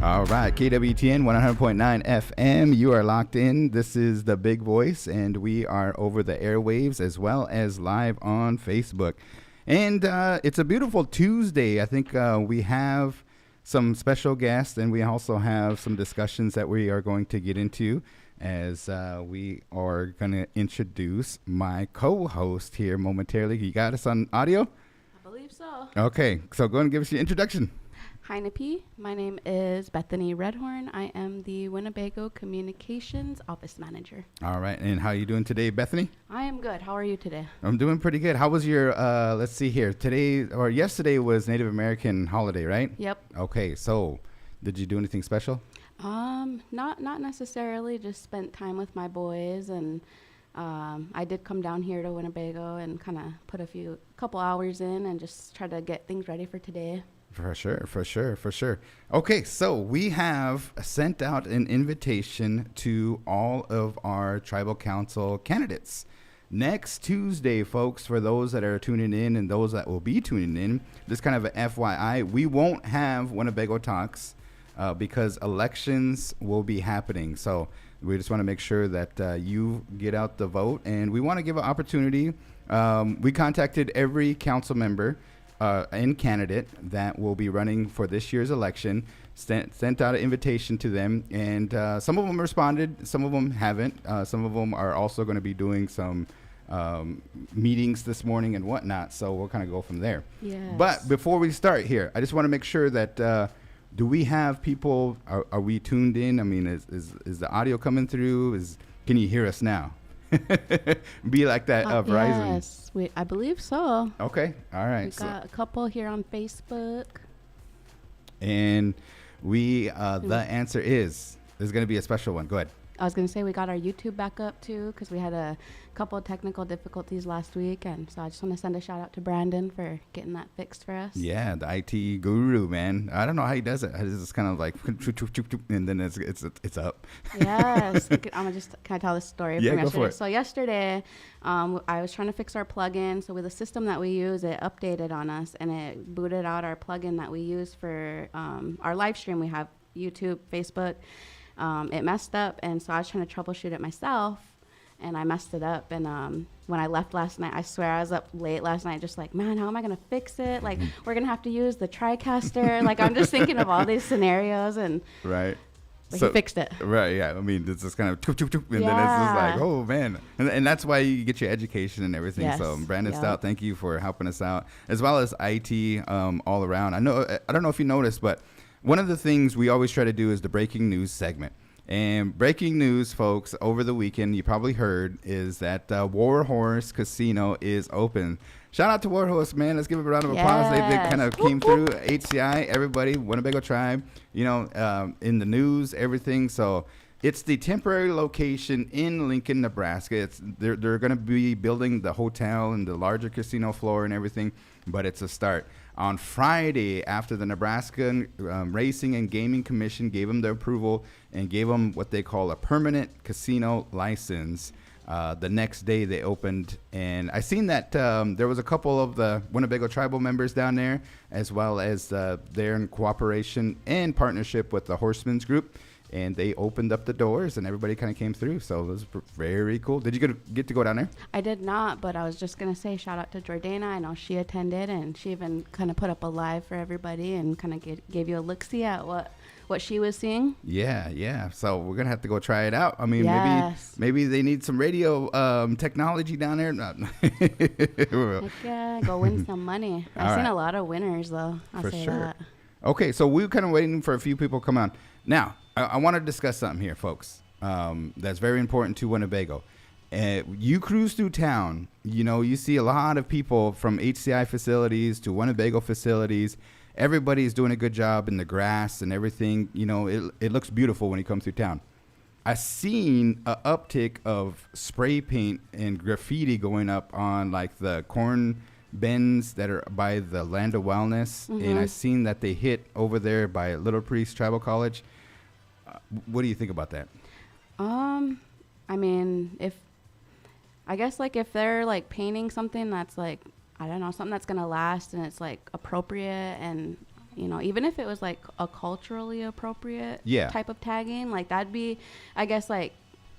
All right, KWTN 100.9 FM. You are locked in. This is The Big Voice, and we are over the airwaves as well as live on Facebook. And it's a beautiful Tuesday. I think we have some special guests, and we also have some discussions that we are going to get into as we are going to introduce my co-host here momentarily. You got us on audio? I believe so. Okay, so go and give us your introduction. Hi, Nippy. My name is Bethany Redhorn. I am the Winnebago Communications Office Manager. All right, and how are you doing today, Bethany? I am good. How are you today? I'm doing pretty good. How was your, let's see here, today, or yesterday was Native American holiday, right? Yep. Okay, so did you do anything special? Not necessarily, just spent time with my boys, and I did come down here to Winnebago and kind of put a couple hours in and just try to get things ready for today. For sure. Okay, so we have sent out an invitation to all of our tribal council candidates. Next Tuesday, folks, for those that are tuning in and those that will be tuning in, just kind of an FYI, we won't have Winnebago Talks because elections will be happening. So we just want to make sure that you get out the vote, and we want to give an opportunity. We contacted every council member and candidate that will be running for this year's election, sent out an invitation to them, and some of them responded, some of them haven't. Some of them are also going to be doing some meetings this morning and whatnot, so we'll kind of go from there. Yes. But before we start here, I just want to make sure that do we have people, are we tuned in? I mean, is the audio coming through? Can you hear us now? Be like that Verizon. Yes, I believe so. Okay, all right. We got a couple here on Facebook. And we, the answer is, there's going to be a special one. Go ahead. I was going to say we got our YouTube back up too, because we had a couple of technical difficulties last week, and so I just want to send a shout out to Brandon for getting that fixed for us. Yeah, the IT guru, man. I don't know how he does it. It's just kind of like, and then it's up. Yes. Can I tell this story? Yeah, from go yesterday? for it. So yesterday, I was trying to fix our plugin. So with the system that we use, it updated on us, and it booted out our plugin that we use for our live stream. We have YouTube, Facebook. It messed up, and so I was trying to troubleshoot it myself, and I messed it up. And when I left last night, I swear I was up late last night, just like, man, how am I going to fix it? Like, we're going to have to use the TriCaster. Like, I'm just thinking of all these scenarios, and right. But he fixed it. Right, yeah. I mean, it's just kind of and then it's just like, oh, man. And that's why you get your education and everything. Yes. So, Brandon Stout, thank you for helping us out, as well as IT all around. I don't know if you noticed, but one of the things we always try to do is the breaking news segment. And breaking news, folks, over the weekend, you probably heard, is that Warhorse Casino is open. Shout out to Warhorse, man. Let's give them a round of applause. They kind of came through HCI, everybody, Winnebago Tribe, in the news, everything. So it's the temporary location in Lincoln, Nebraska. They're going to be building the hotel and the larger casino floor and everything, but it's a start. On Friday, after the Nebraska Racing and Gaming Commission gave them the approval and gave them what they call a permanent casino license, the next day they opened. And I seen that there was a couple of the Winnebago tribal members down there, as well as they're in cooperation and partnership with the Horsemen's Group. And they opened up the doors, and everybody kind of came through. So it was very cool. Did you get to go down there? I did not, but I was just going to say shout out to Jordana. I know she attended, and she even kind of put up a live for everybody and kind of gave you a look-see at what she was seeing. Yeah. So we're going to have to go try it out. I mean, yes. maybe they need some radio technology down there. Heck yeah, go win some money. I've seen a lot of winners, though. I'll say that. Okay, so we're kind of waiting for a few people to come on. Now, I want to discuss something here, folks, that's very important to Winnebago. You cruise through town, you see a lot of people from HCI facilities to Winnebago facilities. Everybody's doing a good job in the grass and everything. It looks beautiful when you come through town. I've seen an uptick of spray paint and graffiti going up on like the corn bins that are by the Land of Wellness. Mm-hmm. And I've seen that they hit over there by Little Priest Tribal College. What do you think about that? I mean, if they're like painting something that's like, I don't know, something that's going to last and it's like appropriate and you know, even if it was like a culturally appropriate Yeah. type of tagging, like that'd be, I guess, like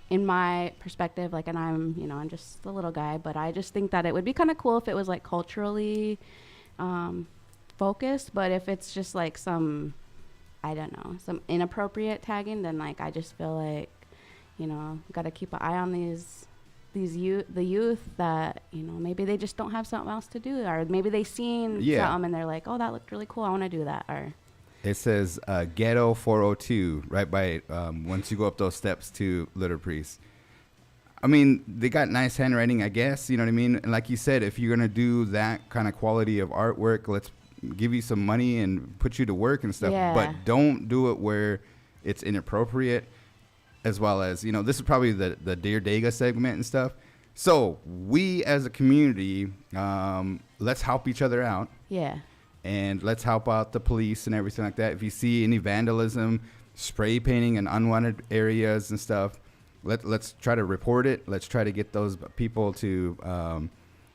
in my perspective, like, and I'm, you know, I'm just a little guy, but I just think that it would be kind of cool if it was like culturally focused. But if it's just like some, I don't know, some inappropriate tagging, then like I just feel like, you know, got to keep an eye on the youth that, you know, maybe they just don't have something else to do, or maybe they seen something and they're like, oh, that looked really cool, I want to do that. Or it says Ghetto 402 right by once you go up those steps to Little Priest. I mean, they got nice handwriting, I guess, you know what I mean? And like you said, if you're going to do that kind of quality of artwork, let's give you some money and put you to work and stuff. Yeah. But don't do it where it's inappropriate, as well as, you know, this is probably the Dear Dega segment and stuff. So we as a community, let's help each other out. yeah. And let's help out the police and everything like that. If you see any vandalism, spray painting in unwanted areas and stuff, let's try to report it. Let's try to get those people to,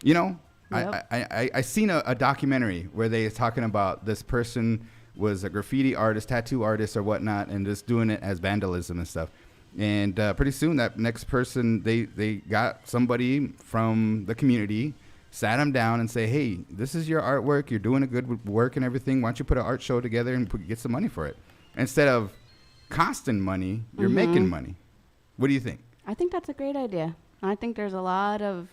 you know, Yep. I seen a documentary where they was talking about this person was a graffiti artist, tattoo artist or whatnot, and just doing it as vandalism and stuff. And pretty soon that next person, they got somebody from the community, sat them down and say, hey, this is your artwork. You're doing a good work and everything. Why don't you put an art show together and get some money for it? Instead of costing money, you're making money. What do you think? I think that's a great idea. I think there's a lot of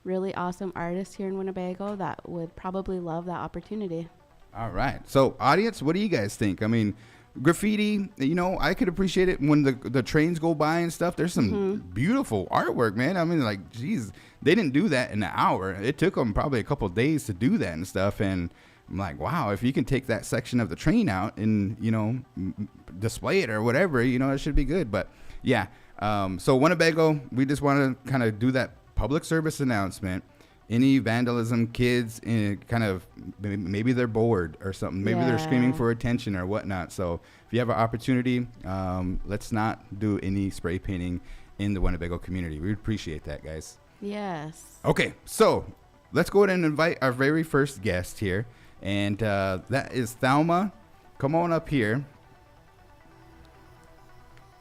really awesome artists here in Winnebago that would probably love that opportunity. All right. So, audience, what do you guys think? I mean, graffiti, you know, I could appreciate it when the trains go by and stuff. There's some beautiful artwork, man. I mean, like, geez, they didn't do that in an hour. It took them probably a couple of days to do that and stuff. And I'm like, wow, if you can take that section of the train out and, you know, display it or whatever, you know, it should be good. But, yeah. So, Winnebago, we just want to kind of do that public service announcement. Any vandalism, kids, kind of maybe they're bored or something. Maybe they're screaming for attention or whatnot. So if you have an opportunity, let's not do any spray painting in the Winnebago community. We appreciate that, guys. Yes. Okay, so let's go ahead and invite our very first guest here. And that is Thelma. Come on up here.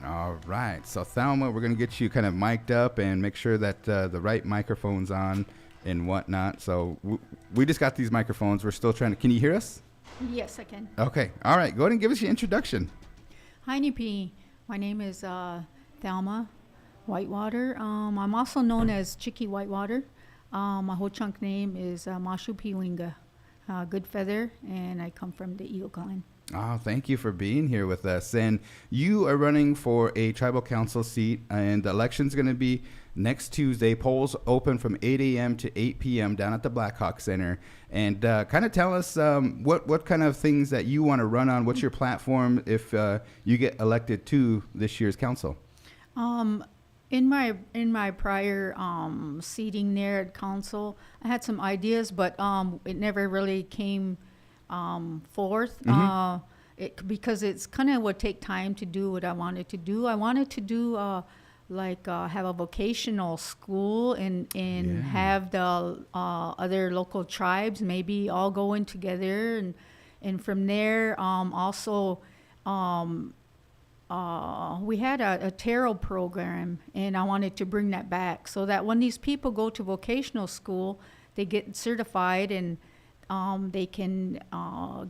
All right. So, Thelma, we're going to get you kind of mic'd up and make sure that the right microphone's on and whatnot. So we just got these microphones. We're still trying to. Can you hear us? Yes, I can. Okay. All right. Go ahead and give us your introduction. Hi, NP. My name is Thelma Whitewater. I'm also known as Chicky Whitewater. My whole chunk name is Mashu Piwinga, Good Feather, and I come from the Eagle Clan. Oh, thank you for being here with us. And you are running for a tribal council seat, and the election's going to be next Tuesday. Polls open from 8 a.m. to 8 p.m. down at the Blackhawk Center. And kind of tell us what kind of things that you want to run on. What's your platform if you get elected to this year's council? In my prior seating there at council, I had some ideas, but it never really came forth. Because it's kind of would take time to do what I wanted to do. I wanted to do have a vocational school and have the other local tribes maybe all go in together and from there also we had a tarot program, and I wanted to bring that back so that when these people go to vocational school, they get certified and they can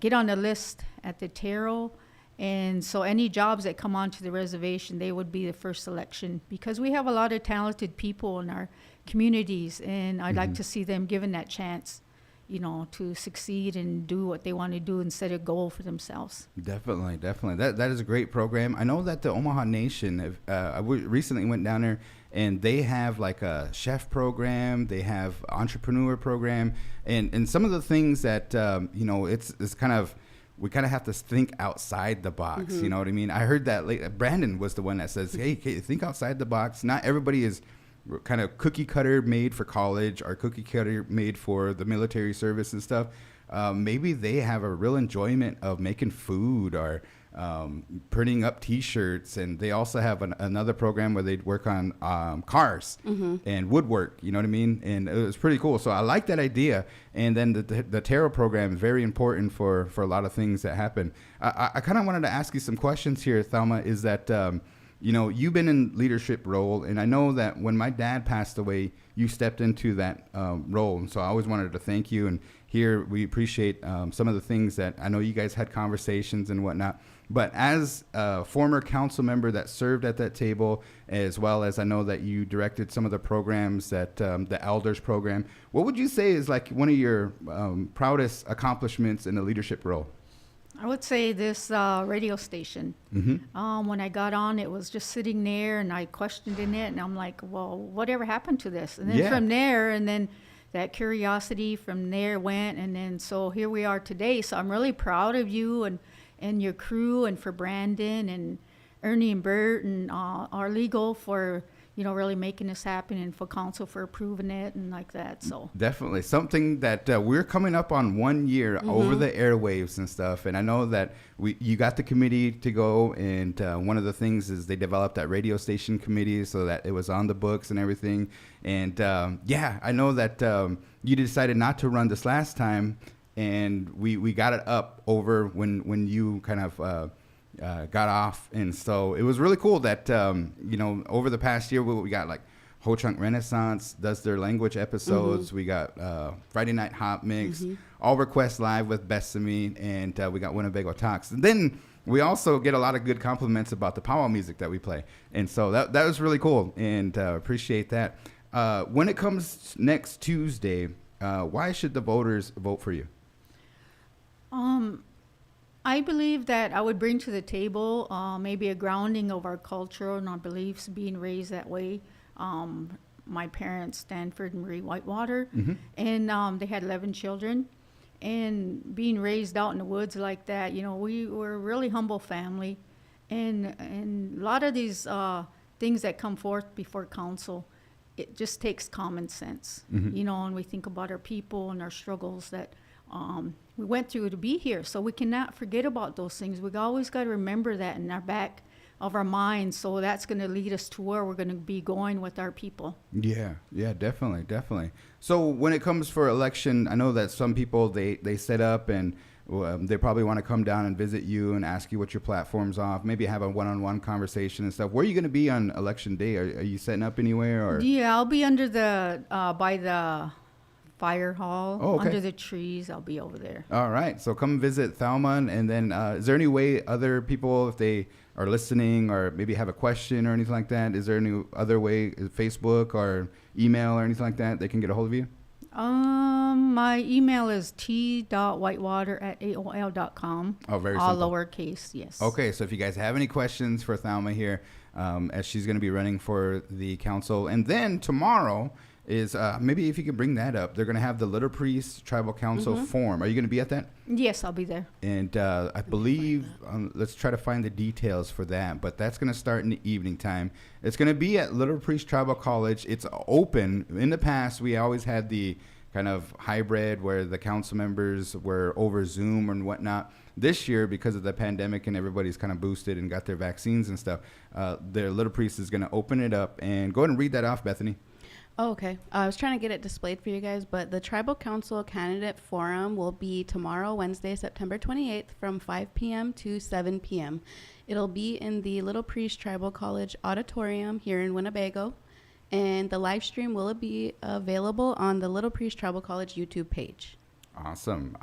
get on the list at the tarot. And so any jobs that come onto the reservation, they would be the first selection, because we have a lot of talented people in our communities, and I'd like to see them given that chance, you know, to succeed and do what they want to do and set a goal for themselves. Definitely. That is a great program. I know that the Omaha Nation, recently went down there, and they have like a chef program, they have entrepreneur program, and some of the things that, you know, it's kind of, we kind of have to think outside the box. You know what I mean? I heard that Brandon was the one that says, hey, think outside the box. Not everybody is kind of cookie cutter made for college or cookie cutter made for the military service and stuff. Maybe they have a real enjoyment of making food or printing up T-shirts, and they also have another program where they work on cars and woodwork. You know what I mean? And it was pretty cool. So I like that idea. And then the tarot program is very important for a lot of things that happen. I kind of wanted to ask you some questions here, Thelma. Is that you've been in leadership role, and I know that when my dad passed away, you stepped into that role. And so I always wanted to thank you. And here we appreciate some of the things that I know you guys had conversations and whatnot. But as a former council member that served at that table, as well as I know that you directed some of the programs that the elders program, what would you say is like one of your proudest accomplishments in a leadership role? I would say this radio station. When I got on, it was just sitting there, and I questioned in it, and I'm like, well, whatever happened to this? And then from there, and then that curiosity from there went, and then so here we are today. So I'm really proud of you and your crew, and for Brandon and Ernie and Bert and our legal for really making this happen, and for council for approving it and like that. So definitely something that we're coming up on 1 year over the airwaves and stuff. And I know that you got the committee to go, and one of the things is they developed that radio station committee so that it was on the books and everything. And I know that you decided not to run this last time, and we got it up over when you kind of got off. And so it was really cool that over the past year we got like Ho Chunk Renaissance does their language episodes. We got Friday Night Hot Mix, All Requests Live with Bethani, and we got Winnebago Talks. And then we also get a lot of good compliments about the powwow music that we play, and so that was really cool, and appreciate that. When it comes next Tuesday, why should the voters vote for you? I believe that I would bring to the table maybe a grounding of our culture and our beliefs, being raised that way. My parents, Stanford and Marie Whitewater, and they had 11 children. And being raised out in the woods like that, we were a really humble family. And a lot of these things that come forth before council, it just takes common sense, and we think about our people and our struggles that we went through to be here. So we cannot forget about those things. We've always got to remember that in our back of our minds. So that's going to lead us to where we're going to be going with our people. Yeah, definitely. So when it comes for election, I know that some people, they set up and they probably want to come down and visit you and ask you what your platform's off, maybe have a one-on-one conversation and stuff. Where are you going to be on election day? Are you setting up anywhere? Or? Yeah, I'll be under by the fire hall, under the trees. I'll be over there. All right. So come visit Thelma. And then is there any way other people, if they are listening or maybe have a question or anything like that, is there any other way, Facebook or email or anything like that, they can get a hold of you? My email is t.whitewater@aol.com. Oh, very all simple. All lowercase, yes. Okay, so if you guys have any questions for Thelma here, as she's going to be running for the council. And then tomorrow is, maybe if you could bring that up, they're going to have the Little Priest Tribal Council Forum. Are you going to be at that? Yes, I'll be there. And I believe, let's try to find the details for that, but that's going to start in the evening time. It's going to be at Little Priest Tribal College. It's open. In the past, we always had the kind of hybrid where the council members were over Zoom and whatnot. This year, because of the pandemic and everybody's kind of boosted and got their vaccines and stuff, their Little Priest is going to open it up. And go ahead and read that off, Bethany. Oh, okay. I was trying to get it displayed for you guys, but the Tribal Council Candidate Forum will be tomorrow, Wednesday, September 28th from 5 p.m. to 7 p.m. It'll be in the Little Priest Tribal College Auditorium here in Winnebago, and the live stream will be available on the Little Priest Tribal College YouTube page. Awesome.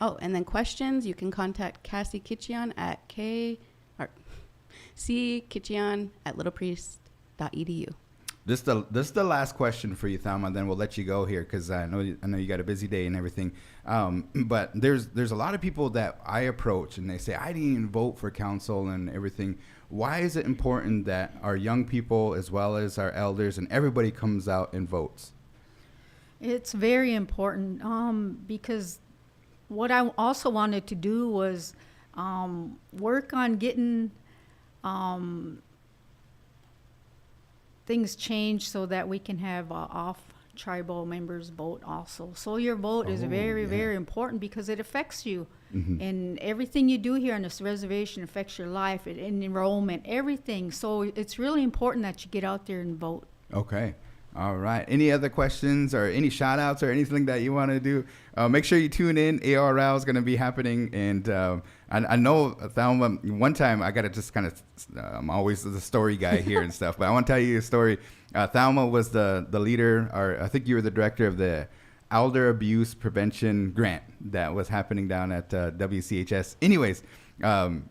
Oh, and then questions, you can contact Cassie Kitchian at ckitchian@littlepriest.edu. This is the last question for you, Thelma. Then we'll let you go here because I know you got a busy day and everything. But there's a lot of people that I approach and they say I didn't even vote for council and everything. Why is it important that our young people as well as our elders and everybody comes out and votes? It's very important because what I also wanted to do was work on getting things changed so that we can have off-tribal members vote also. So your vote is very, very important because it affects you. And everything you do here on this reservation affects your life and enrollment, everything. So it's really important that you get out there and vote. Okay. All right. Any other questions or any shout outs or anything that you want to do? Make sure you tune in. ARL is going to be happening. And I know, Thelma, one time I got to just kind of, I'm always the story guy here and stuff, but I want to tell you a story. Thelma was the leader, or I think you were the director of the Elder Abuse Prevention Grant that was happening down at WCHS. Anyways,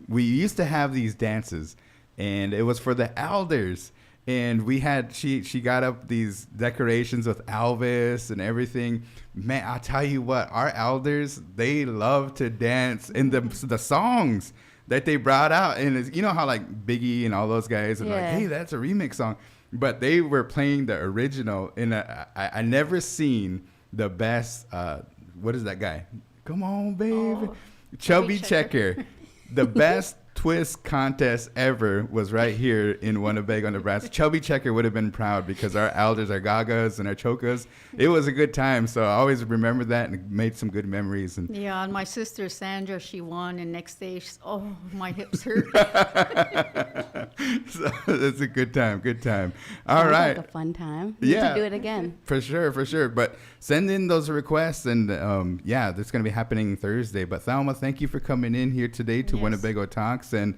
we used to have these dances, and it was for the elders. And we had, she got up these decorations with Elvis and everything. Man, I'll tell you what, our elders, they love to dance in the songs that they brought out. And it's, you know how like Biggie and all those guys are like, hey, that's a remix song. But they were playing the original. And I never seen the best, what is that guy? Come on, baby. Oh, Chubby Checker. The best twist contest ever was right here in Winnebago, Nebraska. Chubby Checker would have been proud because our elders, our gagas and our chokas, it was a good time. So I always remember that and made some good memories. And yeah, and my sister Sandra, she won, and next day, my hips hurt. So it's a good time. All Sounds right. like a fun time. We need to do it again. For sure. But send in those requests, and that's going to be happening Thursday. But Thelma, thank you for coming in here today to Winnebago Talks, and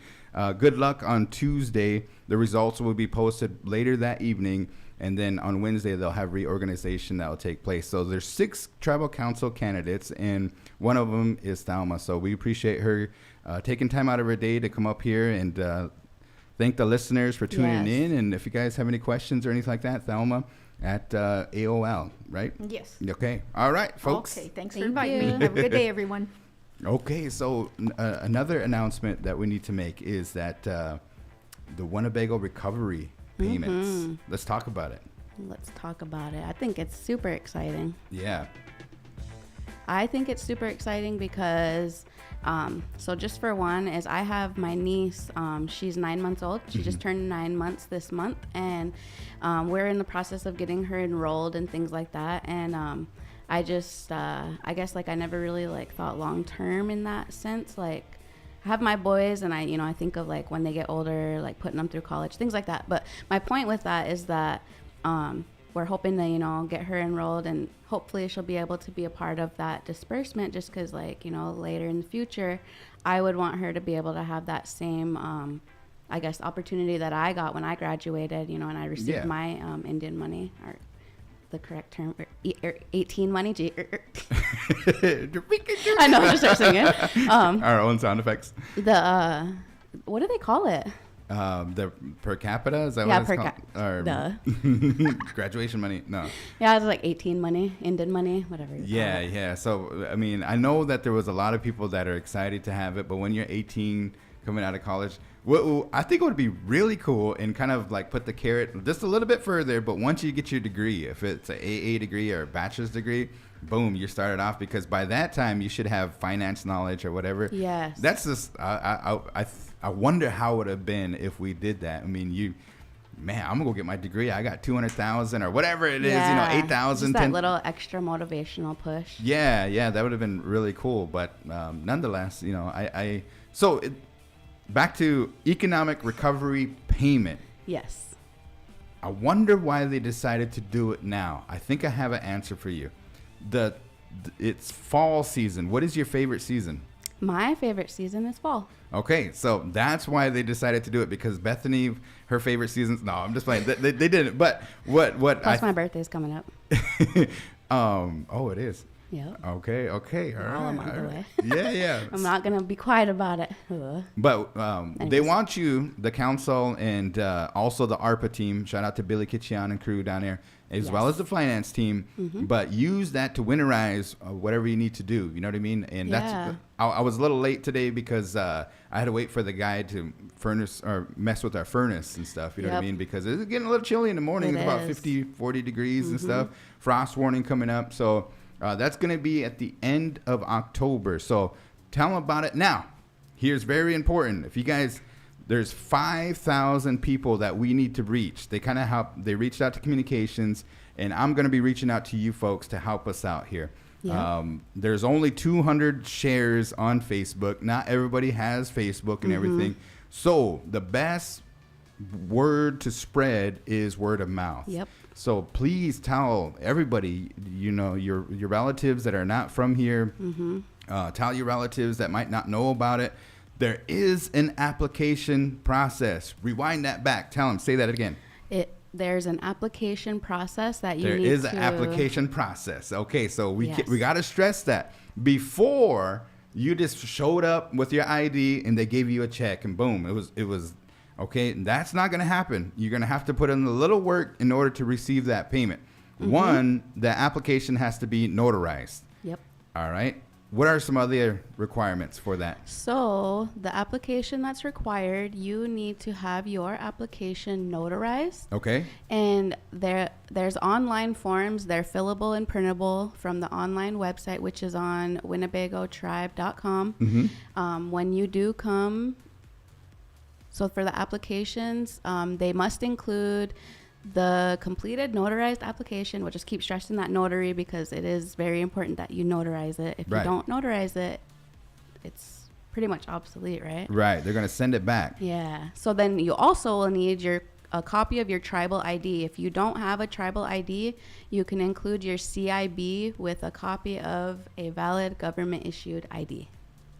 good luck on Tuesday. The results will be posted later that evening, and then on Wednesday they'll have reorganization that will take place. So there's 6 tribal council candidates, and one of them is Thelma. So we appreciate her taking time out of her day to come up here and thank the listeners for tuning in. And if you guys have any questions or anything like that, Thelma at AOL, right? Yes. Okay. All right, folks. Okay, thanks Thank for inviting you. me. Have a good day, everyone. Okay, so another announcement that we need to make is that the Winnebago recovery payments. Let's talk about it. Let's talk about it. I think it's super exciting. Yeah. I think it's super exciting because, so just for one, is I have my niece. She's 9 months old. She just turned 9 months this month, and we're in the process of getting her enrolled and things like that. And I just, I guess like I never really like thought long term in that sense. Like I have my boys, and I think of like when they get older, like putting them through college, things like that. But my point with that is that we're hoping to, get her enrolled, and hopefully she'll be able to be a part of that disbursement, just because like, later in the future, I would want her to be able to have that same, I guess, opportunity that I got when I graduated, and I received my Indian money, or the correct term, 18 money. I know, I just started singing. Our own sound effects. What do they call it? The per capita, is that Yeah, what it's called? Duh. Graduation money? No. Yeah, it's like 18 money, Indian money, whatever. Yeah. So, I mean, I know that there was a lot of people that are excited to have it, but when you're 18 coming out of college, I think it would be really cool and kind of like put the carrot just a little bit further, but once you get your degree, if it's an AA degree or a bachelor's degree, boom, you started off, because by that time you should have finance knowledge or whatever. Yes. That's just, I wonder how it would have been if we did that. I mean, man, I'm gonna go get my degree. I got 200,000 or whatever it is, 8,000. Just that little extra motivational push. Yeah, that would have been really cool. But nonetheless, back to economic recovery payment. Yes. I wonder why they decided to do it now. I think I have an answer for you. It's fall season. What is your favorite season? My favorite season is fall. Okay, so that's why they decided to do it, because Bethany, her favorite seasons. No, I'm just playing. They didn't. But what? Plus, my birthday's coming up. Oh, it is. Yeah. Okay. All right. A month away. Yeah. I'm not gonna be quiet about it. But they want you, the council, and also the ARPA team. Shout out to Billy Kitchian and crew down there, as well as the finance team. But use that to winterize whatever you need to do. You know what I mean? And that's. I was a little late today because I had to wait for the guy to furnace or mess with our furnace and stuff. You know what I mean? Because it's getting a little chilly in the morning. It's about 50, 40 degrees and stuff. Frost warning coming up. So. That's going to be at the end of October. So tell them about it. Now, here's very important. If you guys, there's 5,000 people that we need to reach. They kind of help. They reached out to communications, and I'm going to be reaching out to you folks to help us out here. Yeah. There's only 200 shares on Facebook. Not everybody has Facebook and everything. So the best word to spread is word of mouth. Yep. So please tell everybody, your relatives that are not from here. Tell your relatives that might not know about it. There is an application process. Rewind that back. Tell them. Say that again. There's an application process that you need to... There is an application process. Okay, so we Yes. we got to stress that. Before, you just showed up with your ID and they gave you a check and boom, it was okay. That's not going to happen. You're going to have to put in a little work in order to receive that payment. One, the application has to be notarized. Yep. All right. What are some other requirements for that? So the application that's required, you need to have your application notarized. Okay. And there's online forms. They're fillable and printable from the online website, which is on winnebagotribe.com. When you do come, so for the applications, they must include the completed notarized application. We'll just keep stressing that notary because it is very important that you notarize it. If Right. you don't notarize it, it's pretty much obsolete, right? Right. They're going to send it back. Yeah. So then you also will need a copy of your tribal ID. If you don't have a tribal ID, you can include your CIB with a copy of a valid government issued ID.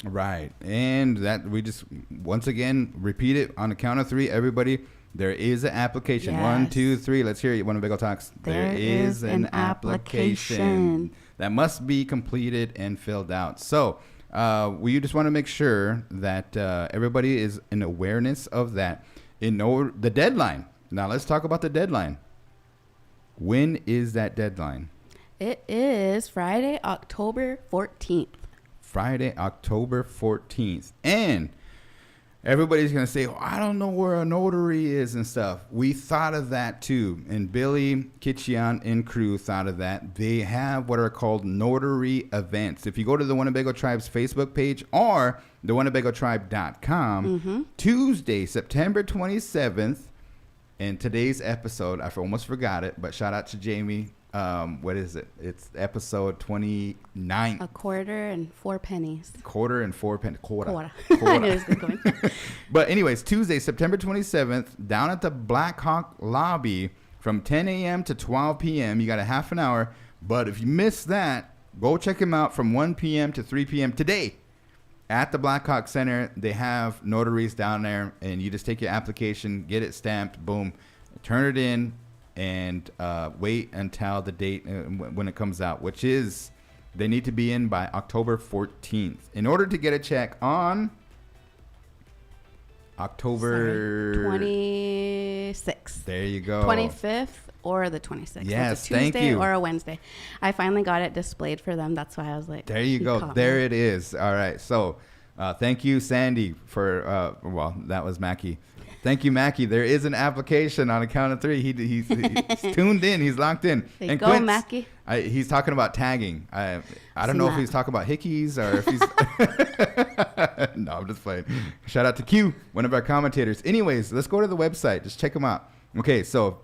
Right. And that we just, once again, repeat it on the count of three. Everybody, there is an application. Yes. 1, 2, 3. Let's hear it. Winnebago Talks. There is an application that must be completed and filled out. So we just want to make sure that everybody is in awareness of that. The deadline. Now let's talk about the deadline. When is that deadline? It is Friday, October 14th. Friday, October 14th. And everybody's going to say, I don't know where a notary is and stuff. We thought of that too. And Billy, Kitchian, and crew thought of that. They have what are called notary events. If you go to the Winnebago Tribe's Facebook page or the winnebagotribe.com, Tuesday, September 27th, and today's episode, I almost forgot it, but shout out to Jamie. What is it? It's episode 29. A quarter and 4 pennies. Quarter and 4 pennies. Quarter. I knew it was good going. But anyways, Tuesday, September 27th, down at the Black Hawk lobby from 10 a.m. to 12 p.m. You got a half an hour. But if you miss that, go check them out from 1 p.m. to 3 p.m. today. At the Black Hawk Center, they have notaries down there, and you just take your application, get it stamped, boom, turn it in, and wait until the date when it comes out, which is they need to be in by October 14th in order to get a check on October 26th. There you go. 25th or the 26th. Yes, so it's a Tuesday thank you. or a Wednesday. I finally got it displayed for them. That's why I was like, There you go. caught There me. it is. All right. So thank you, Sandy, for, well, that was Mackie. Thank you, Mackie. There is an application on a count of three. He's tuned in. He's locked in. There you go, Quince, Mackie. He's talking about tagging. I don't See know if that. he's talking about hickeys or if he's... No, I'm just playing. Shout out to Q, one of our commentators. Anyways, let's go to the website. Just check them out. Okay, so...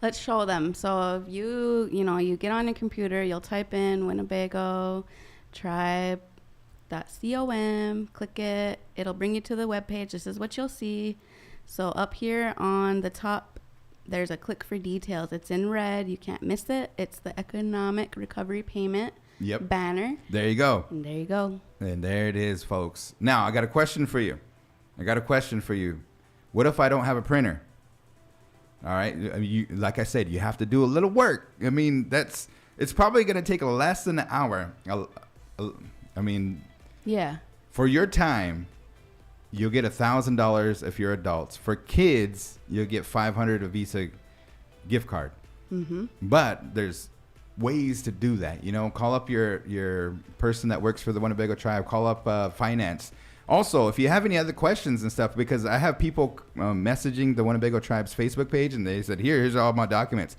Let's show them. So if you get on your computer, you'll type in Winnebago Tribe.com, click it. It'll bring you to the webpage. This is what you'll see. So up here on the top, there's a click for details. It's in red. You can't miss it. It's the economic recovery payment banner. There you go. And there you go. And there it is, folks. Now, I got a question for you. What if I don't have a printer? All right. Like I said, you have to do a little work. I mean, it's probably going to take less than an hour. I mean, Yeah. for your time, you'll get $1,000 if you're adults. For kids, you'll get $500 a Visa gift card. Mm-hmm. But there's ways to do that. Call up your person that works for the Winnebago Tribe. Call up finance. Also, if you have any other questions and stuff, because I have people messaging the Winnebago Tribe's Facebook page, and they said, here's all my documents.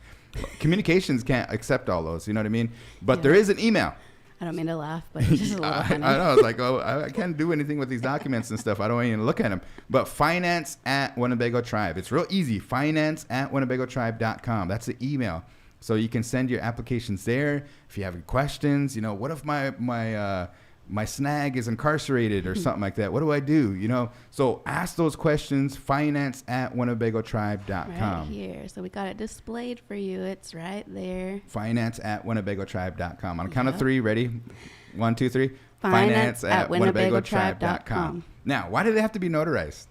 Communications can't accept all those. You know what I mean? But Yeah. there is an email. I don't mean to laugh, but it's just a little I funny. know. I was like, I can't do anything with these documents and stuff. I don't even look at them. But finance at Winnebago Tribe. It's real easy. Finance at WinnebagoTribe.com. That's the email. So you can send your applications there. If you have any questions, you know, what if my snag is incarcerated or something like that? What do I do? You know, so ask those questions. finance@winnebagotribe.com. Right here. So we got it displayed for you. It's right there. finance@winnebagotribe.com. On a count of three, ready? 1, 2, 3. finance@winnebagotribe.com. Now, why do they have to be notarized?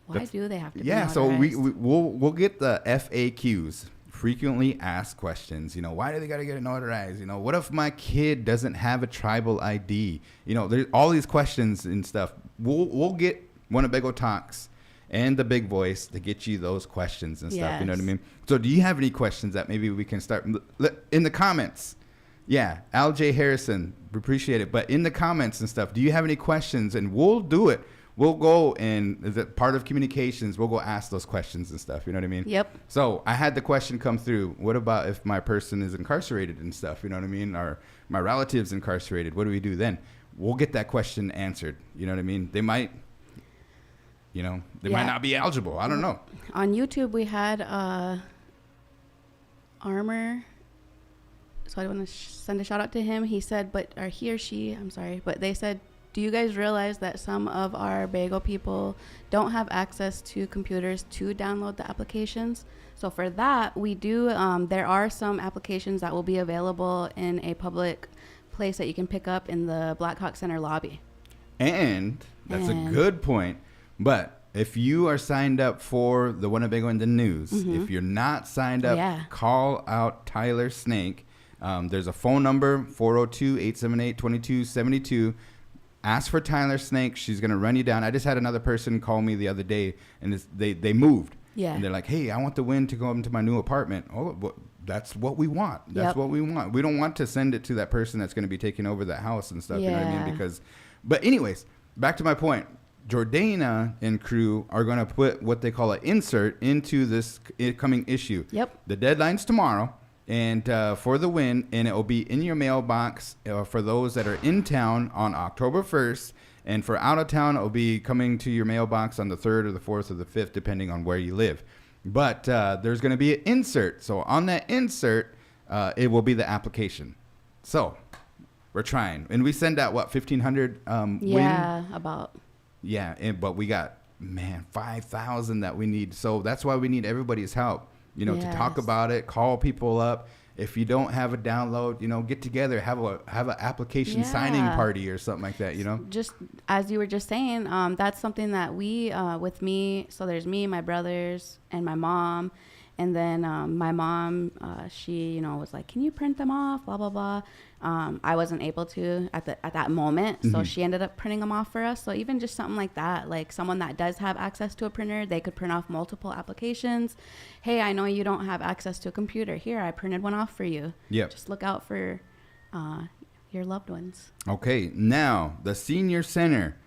Why do they have to be Yeah, so notarized? we'll get the FAQs, frequently asked questions. You know, why do they got to get it notarized? You know, what if my kid doesn't have a tribal ID? You know, there's all these questions and stuff. We'll get Winnebago Talks and the big voice to get you those questions and stuff. You know what I Yes. mean? So do you have any questions that maybe we can start in the comments? Yeah, Al J. Harrison, we appreciate it. But in the comments and stuff, do you have any questions? And we'll do it. We'll go and as a part of communications, we'll go ask those questions and stuff. You know what I mean? Yep. So I had the question come through. What about if my person is incarcerated and stuff? You know what I mean? Or my relative's incarcerated. What do we do then? We'll get that question answered. You know what I mean? They might, you know, they might Yeah. not be eligible. I don't know. On YouTube, we had Armor. So I want to send a shout out to him. He said, or he or she, I'm sorry, but they said, do you guys realize that some of our bagel people don't have access to computers to download the applications? So for that, we do, there are some applications that will be available in a public place that you can pick up in the Blackhawk Center lobby. And that's a And- good point. But if you are signed up for the Winnebago in the News, if you're not signed up, Yeah. call out Tyler Snake. There's a phone number, 402-878-2272. Ask for Tyler Snake. She's going to run you down. I just had another person call me the other day, and they moved. Yeah. And they're like, hey, I want the wind to go into my new apartment. Oh, well, that's what we want. That's Yep. what we want. We don't want to send it to that person that's going to be taking over that house and stuff. You know what I Yeah. mean? But anyways, back to my point. Jordana and crew are going to put what they call an insert into this coming issue. Yep. The deadline's tomorrow. And for the win, and it will be in your mailbox for those that are in town on October 1st. And for out of town, it will be coming to your mailbox on the 3rd or the 4th or the 5th, depending on where you live. But there's going to be an insert. So on that insert, it will be the application. So we're trying. And we send out, 1,500 Yeah, about. Yeah, but we got, 5,000 that we need. So that's why we need everybody's help. You know, to talk Yes. about it, call people up. If you don't have a download, you know, get together, have an application signing Yeah. party or something like that, you know? Just as you were just saying, that's something that we, with me, so there's me, my brothers, and my mom. And then my mom, she, you know, was like, can you print them off, blah, blah, blah. I wasn't able to at that moment. So she ended up printing them off for us. So even just something like that, like someone that does have access to a printer, they could print off multiple applications. Hey, I know you don't have access to a computer. Here, I printed one off for you. Yep. Just look out for your loved ones. Okay, now the senior center.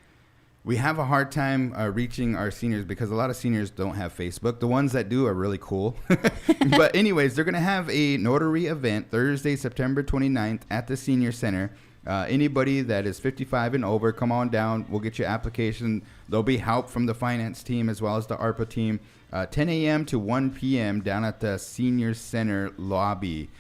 We have a hard time reaching our seniors because a lot of seniors don't have Facebook. The ones that do are really cool. But anyways, they're going to have a notary event Thursday, September 29th at the senior center. Anybody that is 55 and over, come on down. We'll get your application. There'll be help from the finance team as well as the ARPA team. 10 a.m. to 1 p.m. down at the senior center lobby.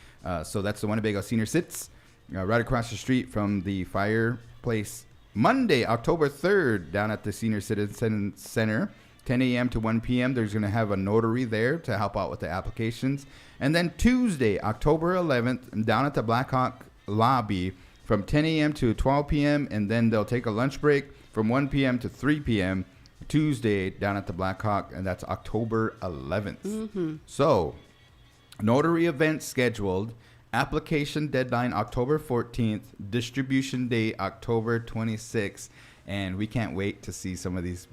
So that's the Winnebago Senior Sits right across the street from the fireplace. Monday, October 3rd, down at the Senior Citizen Center, 10 a.m. to 1 p.m. There's going to have a notary there to help out with the applications. And then Tuesday, October 11th, down at the Blackhawk lobby from 10 a.m. to 12 p.m. And then they'll take a lunch break from 1 p.m. to 3 p.m. Tuesday down at the Blackhawk, and that's October 11th. So, notary event scheduled. Application deadline October 14th, distribution date October 26th, and we can't wait to see some of these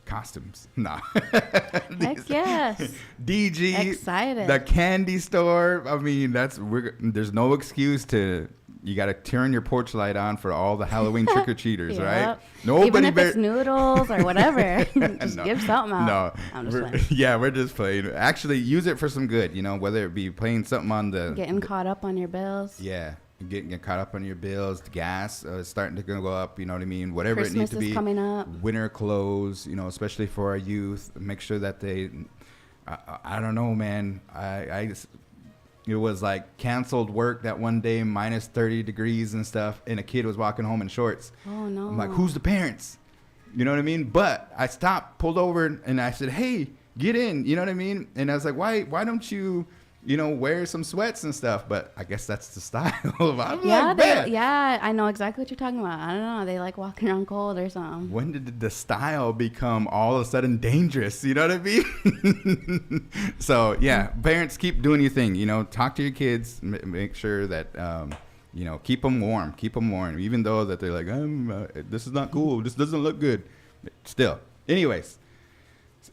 costumes. Nah. Heck yes. DG, Excited. the candy store. I mean, there's no excuse to. You got to turn your porch light on for all the Halloween trick-or-treaters, right? Yep. Even if it's noodles or whatever, just No. give something out. No, I'm just playing. yeah, we're just playing. Actually, use it for some good, you know, whether it be playing something on the... Getting caught up on your bills. Yeah, getting caught up on your bills. The gas is starting to go up, you know what I mean? Whatever Christmas it needs to be. is coming up. Winter clothes, you know, especially for our youth. Make sure that they I don't know, man. It was like canceled work that one day, minus 30 degrees and stuff, and a kid was walking home in shorts. Oh, no. I'm like, who's the parents? You know what I mean? But I stopped, pulled over, and I said, hey, get in. You know what I mean? And I was like, why don't you, wear some sweats and stuff? But I guess that's the style. Yeah, I know exactly what you're talking about. I don't know. They like walking around cold or something. When did the style become all of a sudden dangerous? You know what I mean? So, yeah, parents, keep doing your thing. Talk to your kids. Make sure that, keep them warm. Keep them warm. Even though that they're like, this is not cool. This doesn't look good. Still. Anyways.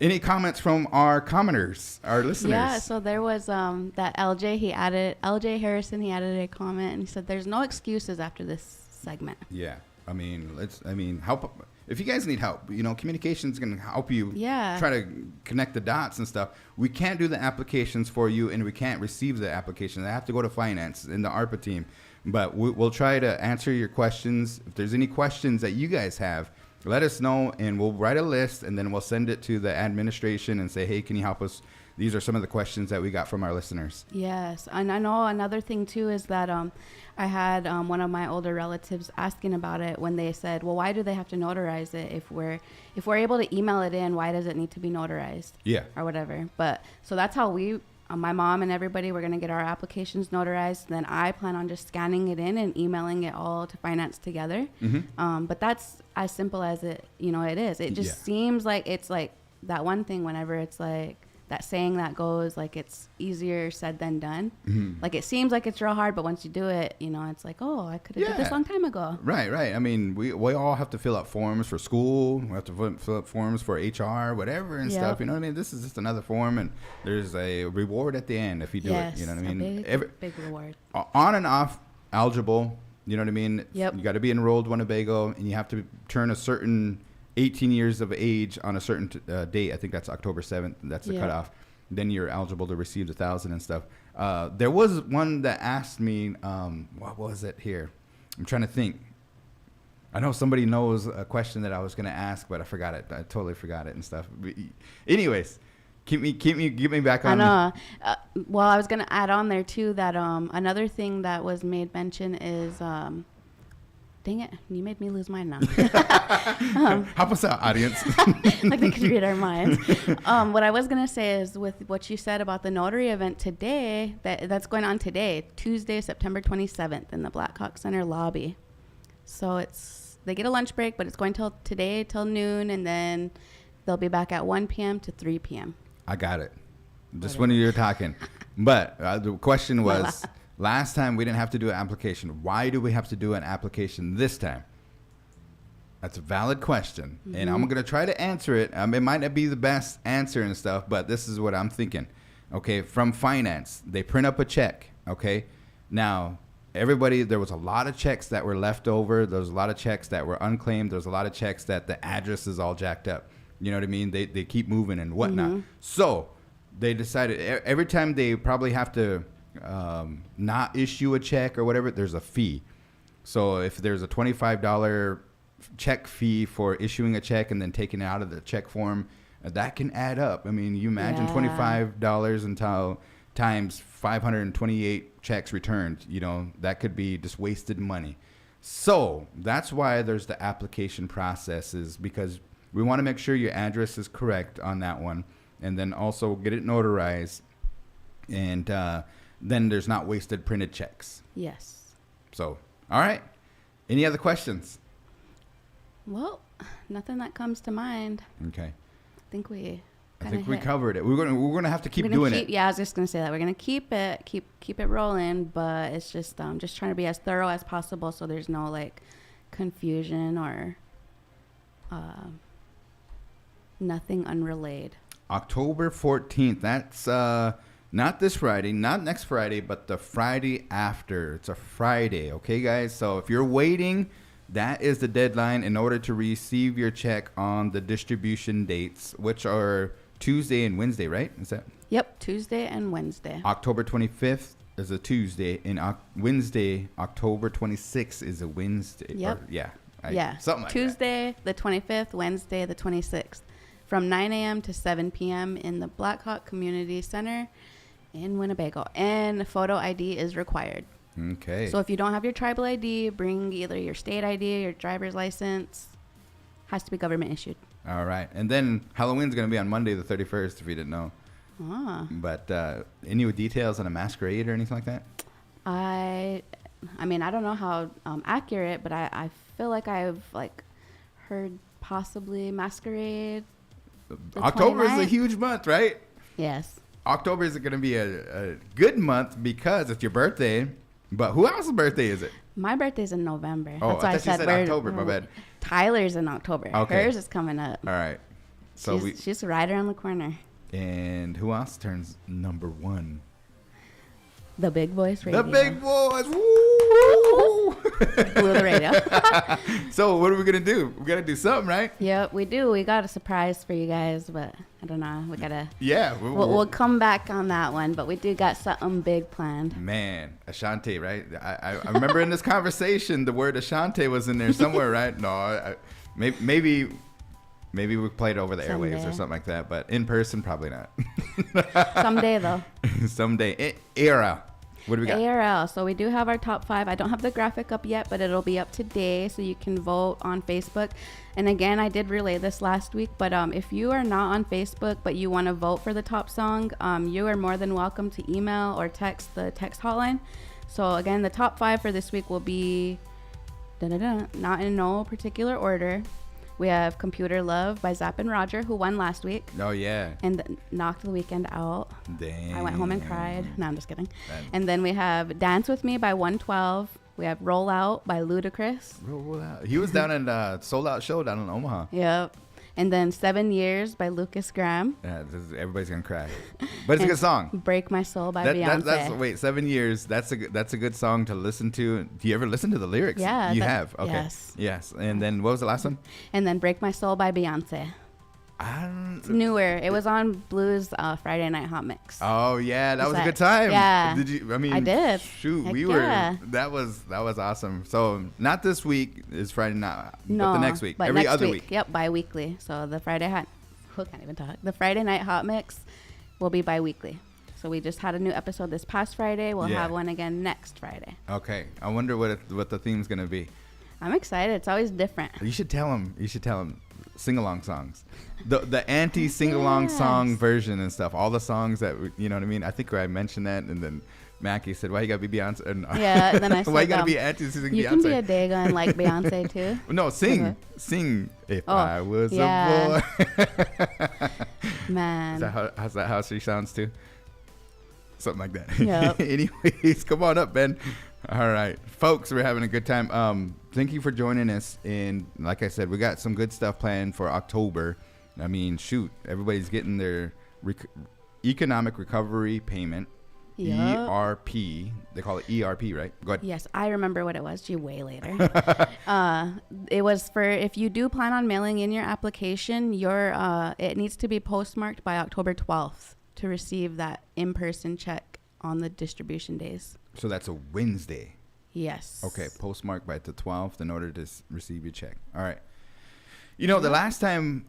Any comments from our commenters, our listeners? Yeah, so there was that LJ Harrison, he added a comment and he said there's no excuses after this segment. Yeah. Help. If you guys need help, communication is going to help you try to connect the dots and stuff. We can't do the applications for you, and we can't receive the applications. I have to go to finance and the ARPA team. But we'll try to answer your questions. If there's any questions that you guys have, let us know, and we'll write a list, and then we'll send it to the administration and say, hey, can you help us? These are some of the questions that we got from our listeners. Yes, and I know another thing, too, is that I had one of my older relatives asking about it when they said, well, why do they have to notarize it? If we're able to email it in, why does it need to be notarized? Yeah. Or whatever. But so that's how my mom and everybody, we're going to get our applications notarized. Then I plan on just scanning it in and emailing it all to finance together. Mm-hmm. But that's as simple as it is. It just seems like it's like that one thing whenever it's like that saying that goes like it's easier said than done. Mm-hmm. Like it seems like it's real hard, but once you do it, it's like, oh, I could have did this a long time ago. Right. I mean, we all have to fill out forms for school. We have to fill out forms for HR, whatever and stuff. You know what I mean? This is just another form, and there's a reward at the end if you do it. You know what I mean? Big reward. On and off eligible. You know what I mean? Yep. You got to be enrolled Winnebago, and you have to turn a certain 18 years of age on a certain date. I think that's October 7th. That's the cutoff. Then you're eligible to receive the 1,000 and stuff. There was one that asked me, what was it here? I'm trying to think. I know somebody knows a question that I was going to ask, but I forgot it. I totally forgot it and stuff. Anyways, get me back on. I know. Well, I was going to add on there too that another thing that was made mention is. Dang it, you made me lose mine now. Help us out, audience. Like they could read our minds. What I was going to say is with what you said about the notary event today, that's going on today, Tuesday, September 27th in the Blackhawk Center lobby. So they get a lunch break, but it's going till today till noon, and then they'll be back at 1 p.m. to 3 p.m. I got it. Just when you're talking. But the question was... Last time we didn't have to do an application. Why do we have to do an application this time? That's a valid question. Mm-hmm. And I'm going to try to answer it. It might not be the best answer and stuff, but this is what I'm thinking. Okay, from finance, they print up a check. Okay, now everybody, there was a lot of checks that were left over. There was a lot of checks that were unclaimed. There was a lot of checks that the address is all jacked up. You know what I mean? They keep moving and whatnot. Mm-hmm. So they decided every time they probably have to not issue a check or whatever, there's a fee. So if there's a $25 check fee for issuing a check and then taking it out of the check form, that can add up. I mean, you imagine $25 until times 528 checks returned, that could be just wasted money. So that's why there's the application process, is because we want to make sure your address is correct on that one, and then also get it notarized, and then there's not wasted printed checks. Yes. So, all right. Any other questions? Well, nothing that comes to mind. Okay. I think we covered it. We're gonna have to keep doing it. Yeah, I was just gonna say that we're gonna keep it rolling, but it's just trying to be as thorough as possible so there's no like confusion or nothing unrelayed. October 14th. That's not this Friday, not next Friday, but the Friday after. It's a Friday, okay, guys? So if you're waiting, that is the deadline in order to receive your check on the distribution dates, which are Tuesday and Wednesday, right? Is that? Yep, Tuesday and Wednesday. October 25th is a Tuesday, and Wednesday, October 26th is a Wednesday. Yep. Something like Tuesday, the 25th, Wednesday, the 26th. from 9 a.m. to 7 p.m. in the Blackhawk Community Center in Winnebago. And photo ID is required. Okay. So if you don't have your tribal ID, bring either your state ID, your driver's license. Has to be government issued. All right. And then Halloween's going to be on Monday the 31st, if you didn't know. Ah. But any details on a masquerade or anything like that? I mean, I don't know how accurate, but I feel like I've heard possibly masquerade. October is a 29th. huge month, right? Yes. October is going to be a good month because it's your birthday. But who else's birthday is it? My birthday's in November. Oh, That's why I thought you said we're- October. My bad. Tyler's in October. Okay. Hers is coming up. All right. So She's right around the corner. and who else turns number 1? The Big Voice Radio. The big boys. Woo! Blew the radio. So what are we gonna do? We gotta do something, right? Yep, we do. We got a surprise for you guys, but I don't know. We gotta. Yeah. We'll come back on that one, but we do got something big planned. Man, Ashanti, right? I remember in this conversation the word Ashanti was in there somewhere, right? No, maybe we played over the airwaves or Someday. something like that, but in person probably not. Someday though. Someday. Era. What do we got? ARL. So we do have our top 5. I don't have the graphic up yet, but it'll be up today, so you can vote on Facebook. And again, I did relay this last week, but if you are not on Facebook but you want to vote for the top song, you are more than welcome to email or text the text hotline. So again, the top 5 for this week will be not in no particular order. We have Computer Love by Zapp and Roger, who won last week Oh yeah. and knocked the weekend out. Damn. I went home and cried. No, I'm just kidding. Man. And then we have Dance With Me by 112. We have Roll Out by Ludacris. Roll out. He was down in Sold Out Show down in Omaha. Yep. And then 7 Years by Lucas Graham. Yeah, everybody's gonna cry, but it's a good song. Break My Soul by Beyonce. Wait, 7 years. That's a good song to listen to. Do you ever listen to the lyrics? Yeah, you have. Okay. yes. Yes. And then what was the last one? And then Break My Soul by Beyonce. It's newer. It was on Blues Friday Night Hot Mix. Oh yeah, that Is was a that- good time. yeah. Did you? I mean, I did. Shoot, Heck we yeah. were. That was awesome. So not this week is Friday night, No, but the next week, but every next other week. Yep, bi-weekly. So the who can't even talk. The Friday Night Hot Mix will be bi-weekly. So we just had a new episode this past Friday. We'll Yeah. have one again next Friday. Okay, I wonder what the theme's gonna be. I'm excited. It's always different. You should tell him sing-along songs, the anti sing-along Yes. song version and stuff. All the songs that you know what I mean. I think I mentioned that, and then Mackie said, "Why you gotta be Beyonce?" And Yeah, and then I said, why you gotta be anti sing you Beyonce? can be a daga and like Beyonce too. No, sing, Okay. sing. If Oh, I was yeah. a boy. Man. Is that how she sounds too? Something like that. Yep. Anyways, come on up, Ben. All right, folks, we're having a good time. Thank you for joining us. And like I said, we got some good stuff planned for October. I mean, shoot, everybody's getting their economic recovery payment. Yup. ERP. They call it ERP, right? Go ahead. Yes, I remember what it was. Gee, way later. It was for if you do plan on mailing in your application, it needs to be postmarked by October 12th to receive that in-person check on the distribution days. So that's a Wednesday. Yes. Okay, postmarked by the 12th in order to receive your check. All right. You know, the last time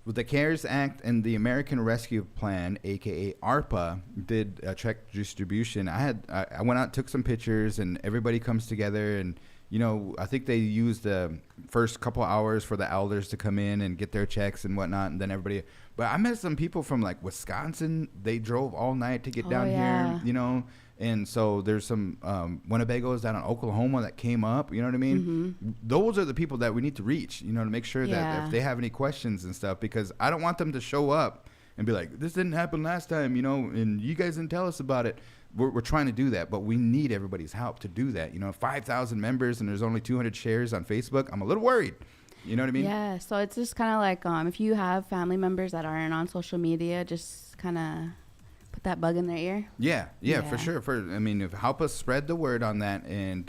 with the CARES Act and the American Rescue Plan, aka ARPA, did a check distribution, I went out, took some pictures, and everybody comes together, and you know, I think they used the first couple hours for the elders to come in and get their checks and whatnot, and then everybody. But I met some people from like Wisconsin. They drove all night to get down yeah. here, you know. And so there's some Winnebagos down in Oklahoma that came up, you know what I mean? Mm-hmm. Those are the people that we need to reach, you know, to make sure that Yeah. if they have any questions and stuff, because I don't want them to show up and be like, this didn't happen last time, you know, and you guys didn't tell us about it. We're trying to do that, but we need everybody's help to do that. You know, 5,000 members and there's only 200 shares on Facebook. I'm a little worried. You know what I mean? Yeah, so it's just kind of like if you have family members that aren't on social media, just kind of put that bug in their ear. Yeah, for Yeah. sure. I mean, help us spread the word on that, and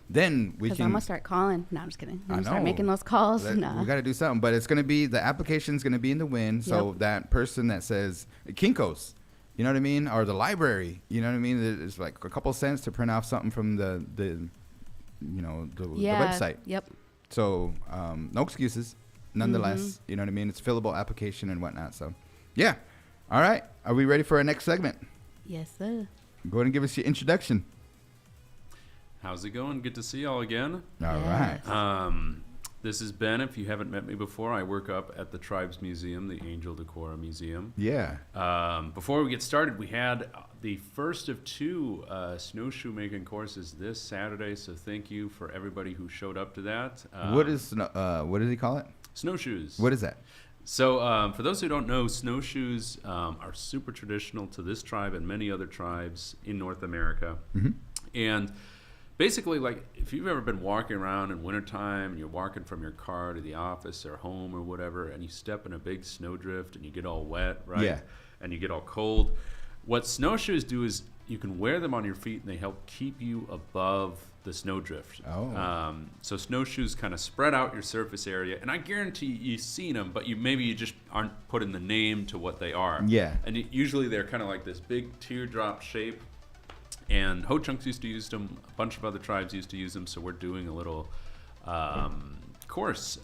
then we Because can. I'm going to start calling. No, I'm just kidding. I'm I going to start know. making those calls. We got to do something, but it's going to be, the application's going to be in the win. So Yep. that person that says Kinko's, you know what I mean? Or the library, you know what I mean? It's like a couple cents to print off something from the Yeah. website. Yep. So no excuses. nonetheless. You know what I mean? It's a fillable application and whatnot. So, yeah. All right. Are we ready for our next segment? Yes, sir. Go ahead and give us your introduction. How's it going? Good to see y'all again. All right. This is Ben. If you haven't met me before, I work up at the Tribes Museum, the Angel Decorah Museum. Yeah. Before we get started, we had the first of 2 snowshoe making courses this Saturday, so thank you for everybody who showed up to that. What does he call it? Snowshoes. What is that? So for those who don't know, snowshoes are super traditional to this tribe and many other tribes in North America. And basically, like, if you've ever been walking around in wintertime and you're walking from your car to the office or home or whatever, and you step in a big snowdrift and you get all wet, right? Yeah. And you get all cold. What snowshoes do is you can wear them on your feet and they help keep you above the snowdrift. Oh. So snowshoes kind of spread out your surface area, and I guarantee you've seen them, but you just aren't putting the name to what they are. Yeah. And usually they're kind of like this big teardrop shape. And Ho-Chunks used to use them. A bunch of other tribes used to use them. So we're doing a little course.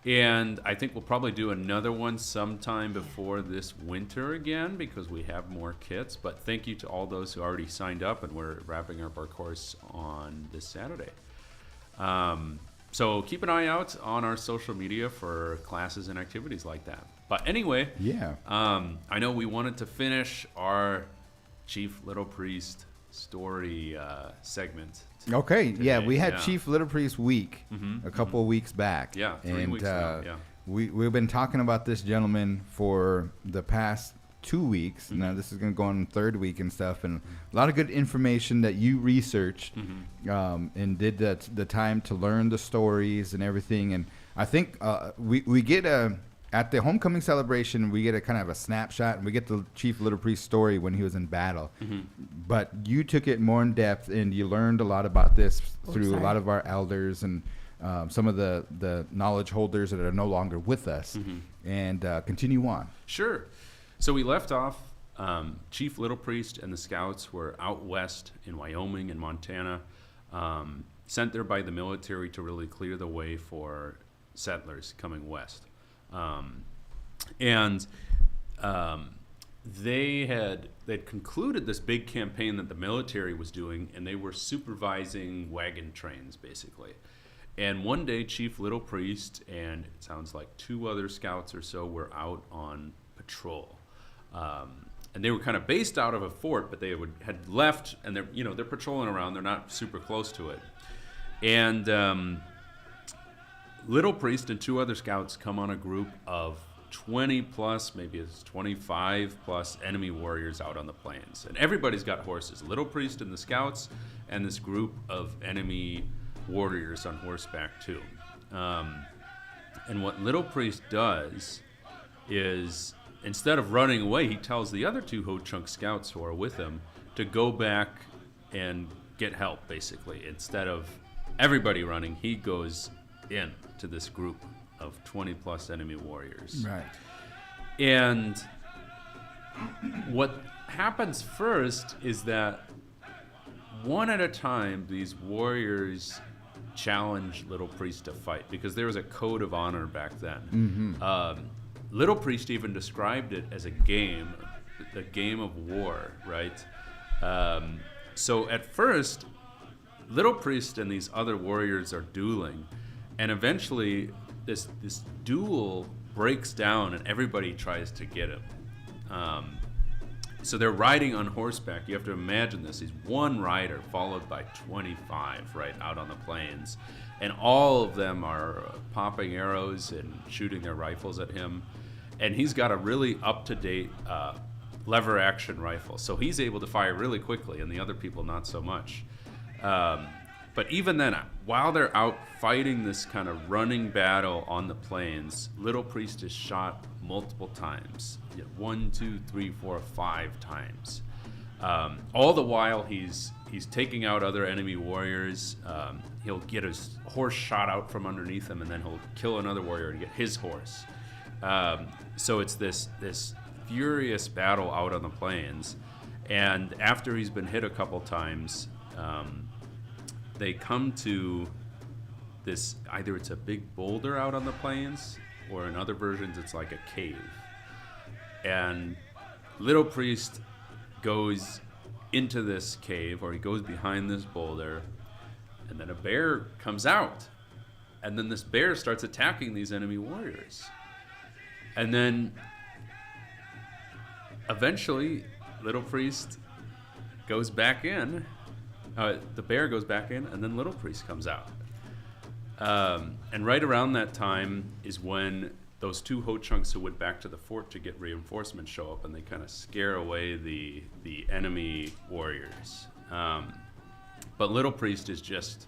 And I think we'll probably do another one sometime before this winter again because we have more kits. But thank you to all those who already signed up. And we're wrapping up our course on this Saturday. So keep an eye out on our social media for classes and activities like that. But anyway, Yeah. I know we wanted to finish our Chief Little Priest story segment. Okay. Today. Yeah, we had Yeah. Chief Little Priest week a couple of weeks back. Yeah, 3 weeks now, yeah. We've been talking about this gentleman for the past 2 weeks. Now this is going to go on the 3rd week and stuff, and a lot of good information that you researched and did the time to learn the stories and everything. And I think we get at the homecoming celebration, we get a kind of a snapshot, and we get the Chief Little Priest story when he was in battle. But you took it more in depth, and you learned a lot about this through a lot of our elders and some of the knowledge holders that are no longer with us. And continue on. Sure. So we left off. Chief Little Priest and the scouts were out west in Wyoming and Montana, sent there by the military to really clear the way for settlers coming west. They'd concluded this big campaign that the military was doing, and they were supervising wagon trains basically. And one day, Chief Little Priest and it sounds like 2 other scouts or so were out on patrol, and they were kind of based out of a fort, but they had left, and they're patrolling around. They're not super close to it, and Little Priest and 2 other scouts come on a group of 20 plus, maybe it's 25 plus enemy warriors out on the plains. And everybody's got horses. Little Priest and the scouts and this group of enemy warriors on horseback too. And what Little Priest does is, instead of running away, he tells the other 2 Ho-Chunk scouts who are with him to go back and get help, basically. Instead of everybody running, he goes in to this group of 20 plus enemy warriors. Right. And what happens first is that one at a time, these warriors challenge Little Priest to fight because there was a code of honor back then. Little Priest even described it as a game, the game of war, right? So at first, Little Priest and these other warriors are dueling, and eventually this duel breaks down and everybody tries to get him. So they're riding on horseback. You have to imagine this. He's one rider followed by 25 right out on the plains. And all of them are popping arrows and shooting their rifles at him. And he's got a really up-to-date lever action rifle. So he's able to fire really quickly, and the other people not so much. But even then, while they're out fighting this kind of running battle on the plains, Little Priest is shot multiple times. 1, 2, 3, 4, 5 times. All the while he's taking out other enemy warriors. He'll get his horse shot out from underneath him, and then he'll kill another warrior and get his horse. So it's this furious battle out on the plains. And after he's been hit a couple times, they come to this, either it's a big boulder out on the plains, or in other versions it's like a cave. And Little Priest goes into this cave, or he goes behind this boulder, and then a bear comes out. And then this bear starts attacking these enemy warriors. And then eventually Little Priest goes back in. The bear goes back in, and then Little Priest comes out. And right around that time is when those two Ho-Chunks who went back to the fort to get reinforcements show up, and they kind of scare away the enemy warriors. But Little Priest is just,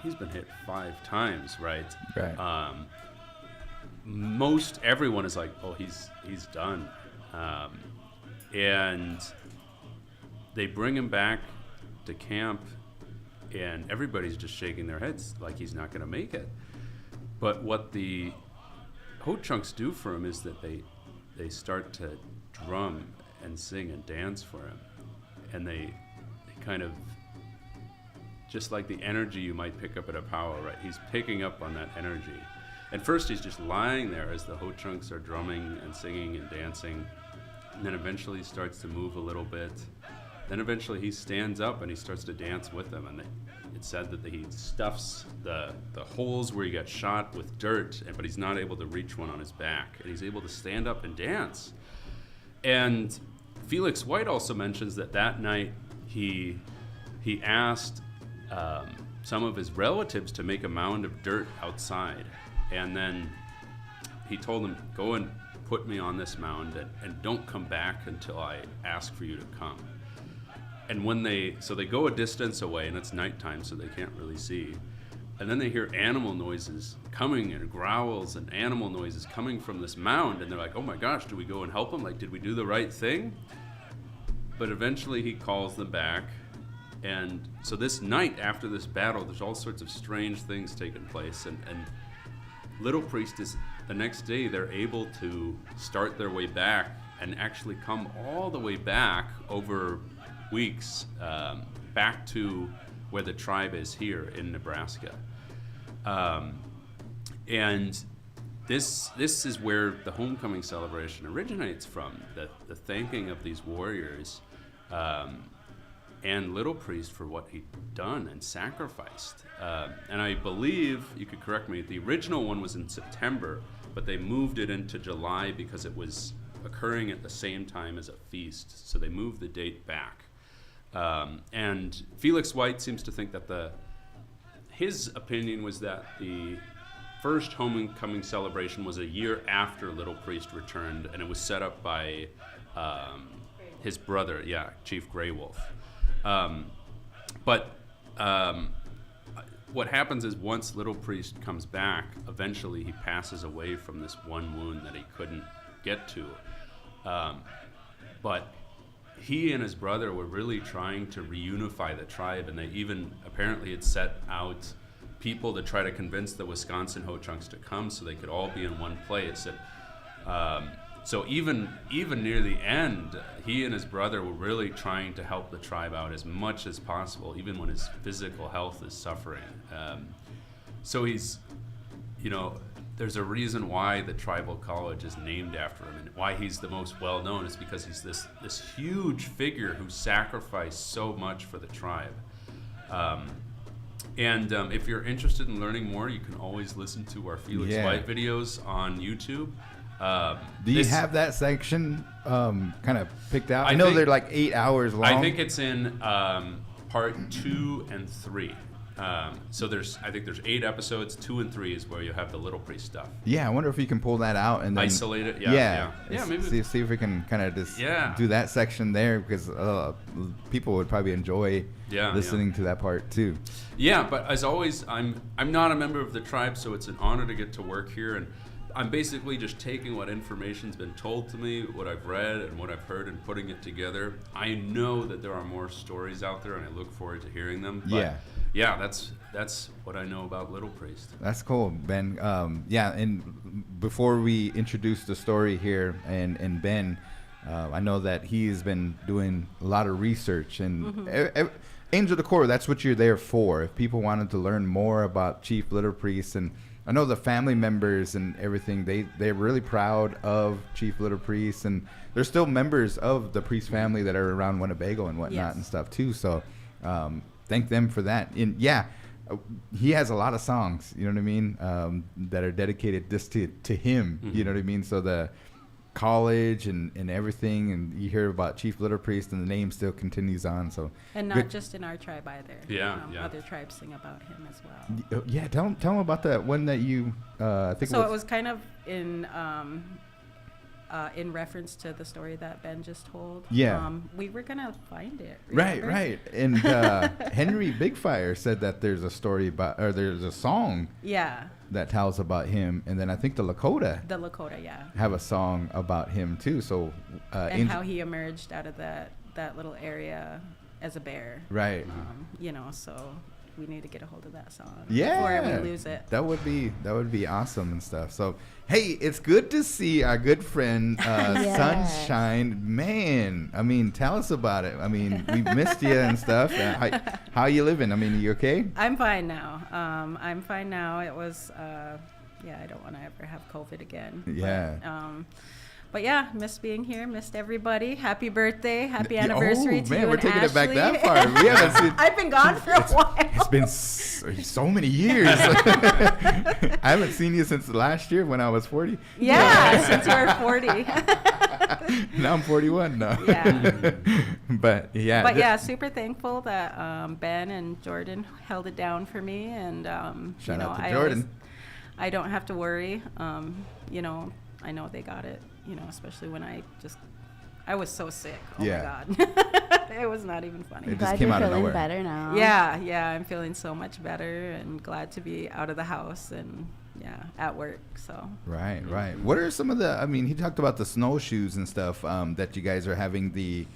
he's been hit 5 times, right? Right. Most everyone is like, oh, he's done. And they bring him back to camp, and everybody's just shaking their heads like he's not going to make it. But what the Ho-Chunks do for him is that they start to drum and sing and dance for him. And they kind of, just like the energy you might pick up at a powwow, right? He's picking up on that energy. At first he's just lying there as the Ho-Chunks are drumming and singing and dancing. And then eventually he starts to move a little bit. Then eventually he stands up and he starts to dance with them. And it's said that he stuffs the holes where he got shot with dirt, but he's not able to reach one on his back. And he's able to stand up and dance. And Felix White also mentions that night he asked some of his relatives to make a mound of dirt outside. And then he told them, go and put me on this mound and don't come back until I ask for you to come. And so they go a distance away, and it's nighttime, so they can't really see. And then they hear animal noises coming, and growls and animal noises coming from this mound. And they're like, oh my gosh, do we go and help him? Like, did we do the right thing? But eventually he calls them back. And so this night after this battle, there's all sorts of strange things taking place. And Little Priest is, the next day, they're able to start their way back and actually come all the way back over weeks back to where the tribe is here in Nebraska. And this is where the homecoming celebration originates from, the thanking of these warriors and Little Priest for what he'd done and sacrificed. And I believe, you could correct me, the original one was in September, but they moved it into July because it was occurring at the same time as a feast, so they moved the date back. And Felix White seems to think that his opinion was that the first homecoming celebration was a year after Little Priest returned, and it was set up by his brother, Chief Grey Wolf. But what happens is once Little Priest comes back, eventually he passes away from this one wound that he couldn't get to. But he and his brother were really trying to reunify the tribe, and they even apparently had set out people to try to convince the Wisconsin Ho-Chunks to come so they could all be in one place. So even near the end, he and his brother were really trying to help the tribe out as much as possible, even when his physical health is suffering. So he's, there's a reason why the tribal college is named after him, and why he's the most well-known is because he's this huge figure who sacrificed so much for the tribe. And if you're interested in learning more, you can always listen to our Felix White videos on YouTube. Do you have that section kind of picked out? I know they're like 8 hours long. I think it's in part 2 and 3. So there's 8 episodes. 2 and 3 is where you have the Little Priest stuff. Yeah, I wonder if you can pull that out and then isolate it. Yeah. Maybe see if we can kind of just do that section there, because people would probably enjoy listening to that part too. Yeah, but as always, I'm not a member of the tribe, so it's an honor to get to work here, and I'm basically just taking what information's been told to me, what I've read and what I've heard, and putting it together. I know that there are more stories out there, and I look forward to hearing them. But that's what I know about Little Priest. That's cool, Ben. And before we introduce the story here and Ben, I know that he's been doing a lot of research, and Angel Decor, that's what you're there for. If people wanted to learn more about Chief Little Priest, and I know the family members and everything, they're really proud of Chief Little Priest, and they're still members of the Priest family that are around Winnebago and whatnot and stuff too. So thank them for that. And he has a lot of songs, you know what I mean, that are dedicated just to him, you know what I mean? So the college and everything, and you hear about Chief Little Priest, and the name still continues on. So and not just in our tribe either. Yeah, Other tribes sing about him as well. Yeah, tell them about that one that you I think. So it was kind of in reference to the story that Ben just told. Yeah. We were gonna find it. Remember? Right. And Henry Bigfire said that there's a story about, or there's a song. Yeah. That tells about him, and then I think the Lakota. The Lakota, yeah. Have a song about him too. So. And how he emerged out of that little area as a bear. Right. So we need to get a hold of that song. Yeah. Before we lose it. That would be awesome and stuff. So hey, it's good to see our good friend Sunshine. Man, I mean, tell us about it. I mean, we missed you and stuff. How you living? I mean, are you okay? I'm fine now. It was I don't want to ever have COVID again. Yeah. But yeah, missed being here, missed everybody. Happy birthday, happy anniversary to you we're and taking Ashley. it back that far. We haven't seen. I've been gone for a while. It's been so many years. I haven't seen you since last year when I was 40. Yeah, since you were 40. Now I'm 41 now. Yeah. But yeah, super thankful that Ben and Jordan held it down for me, and shout out to Jordan. I don't have to worry. I know they got it. Especially when I was so sick. Oh my God. It was not even funny. It just Glad came you're out of feeling nowhere. better now. Yeah, I'm feeling so much better and glad to be out of the house and at work. So Right. What are some of the? I mean, he talked about the snowshoes and stuff that you guys are having the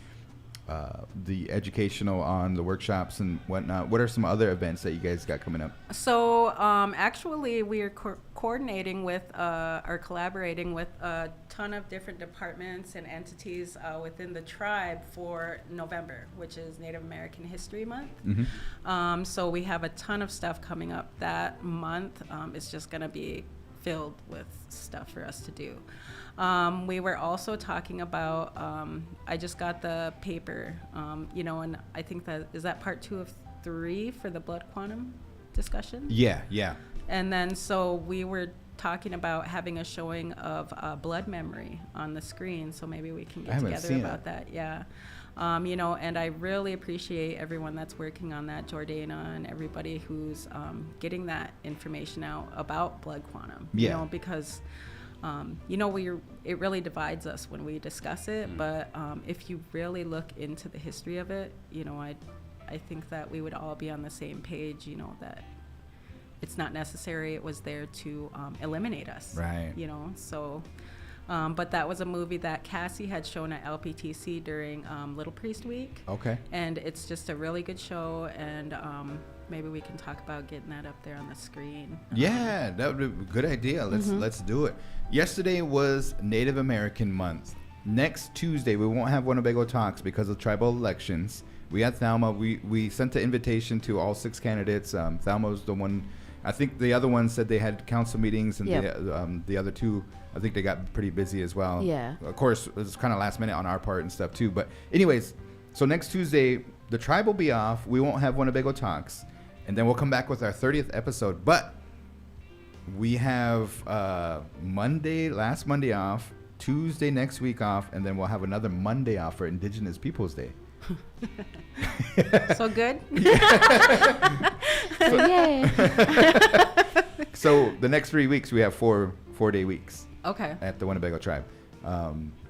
educational on, the workshops and whatnot. What are some other events that you guys got coming up? So actually, we are coordinating with or collaborating with a ton of different departments and entities within the tribe for November, which is Native American History Month. So we have a ton of stuff coming up that month. It's just going to be filled with stuff for us to do. We were also talking about, I just got the paper, and I think is that part 2 of 3 for the blood quantum discussion? Yeah. And then so we were talking about having a showing of blood memory on the screen, so maybe we can get together about that. Yeah. And I really appreciate everyone that's working on that, Jordana and everybody who's getting that information out about blood quantum. Because it really divides us when we discuss it, but if you really look into the history of it, I think that we would all be on the same page, that it's not necessary. It was there to eliminate us. Right. So, but that was a movie that Cassie had shown at LPTC during Little Priest Week. Okay. And it's just a really good show, and maybe we can talk about getting that up there on the screen. Yeah, that would be a good idea. Let's do it. Yesterday was Native American Month. Next Tuesday, we won't have Winnebago Talks because of tribal elections. We had Thelma. We sent the invitation to all 6 candidates. Thelma was the one. I think the other one said they had council meetings, and the other 2, I think they got pretty busy as well. Yeah. Of course, it was kind of last minute on our part and stuff too. But anyways, so next Tuesday, the tribe will be off. We won't have Winnebago Talks. And then we'll come back with our 30th episode. But we have last Monday off, Tuesday next week off, and then we'll have another Monday off for Indigenous Peoples Day. So good? Yay. So the next 3 weeks, we have 4-day weeks. Okay. At the Winnebago tribe.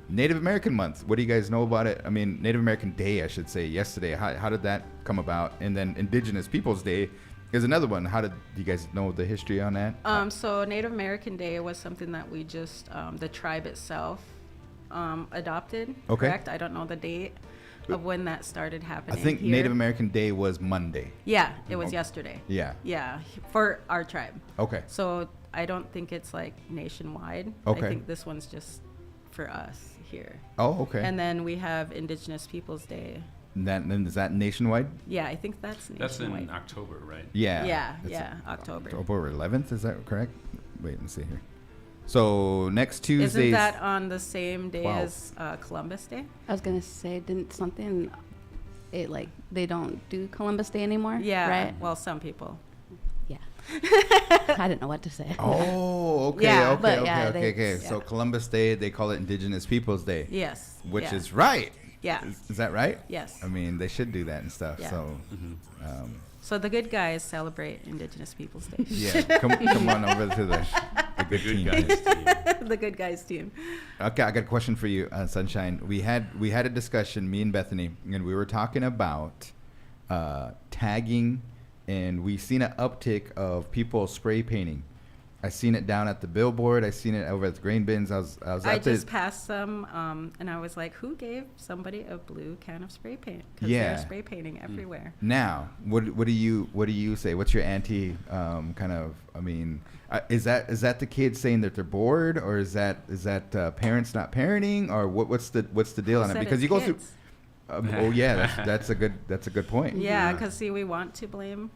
Native American Month. What do you guys know about it? I mean, Native American Day, I should say, yesterday. How did that come about? And then Indigenous Peoples Day is another one. Do you guys know the history on that? So Native American Day was something that we just, the tribe itself adopted. Okay. Correct? I don't know the date of when that started happening. I think here. Native American Day was Monday. Yeah, it was yesterday. Yeah. Yeah, for our tribe. Okay. So I don't think it's like nationwide. Okay. I think this one's just for us here. Oh, okay. And then we have Indigenous Peoples Day. Then is that nationwide? Yeah, I think that's nationwide. That's in October, right? Yeah. October. October 11th, is that correct? Wait, let's see here. So next Tuesday. Isn't that on the same day Wow. as Columbus Day? I was gonna say, didn't something, it like they don't do Columbus Day anymore? Yeah. Right. Well, some people. Yeah. I didn't know what to say. Oh, okay, Yeah, okay, but okay, yeah, okay, they- okay. So Columbus Day, they call it Indigenous Peoples Day, Yes. which yeah. is right. Yeah. Is that right? Yes. I mean, they should do that and stuff. Yeah. So, So the good guys celebrate Indigenous Peoples Day. yeah, come on over to the good team. Guys team. The good guys team. Okay, I got a question for you, Sunshine. We had a discussion, me and Bethany, and we were talking about tagging, and we seen an uptick of people spray painting. I seen it down at the billboard. I seen it over at the grain bins. I was I at the, just passed some, and I was like, "Who gave somebody a blue can of spray paint?" Because Yeah. they're spray painting everywhere. Now, what do you say? What's your anti kind of? I mean, is that the kids saying that they're bored, or is that parents not parenting, or what's the deal Who on it? said Because it's you go through. kids? Oh yeah, that's a good point. Yeah, because see, we want to blame,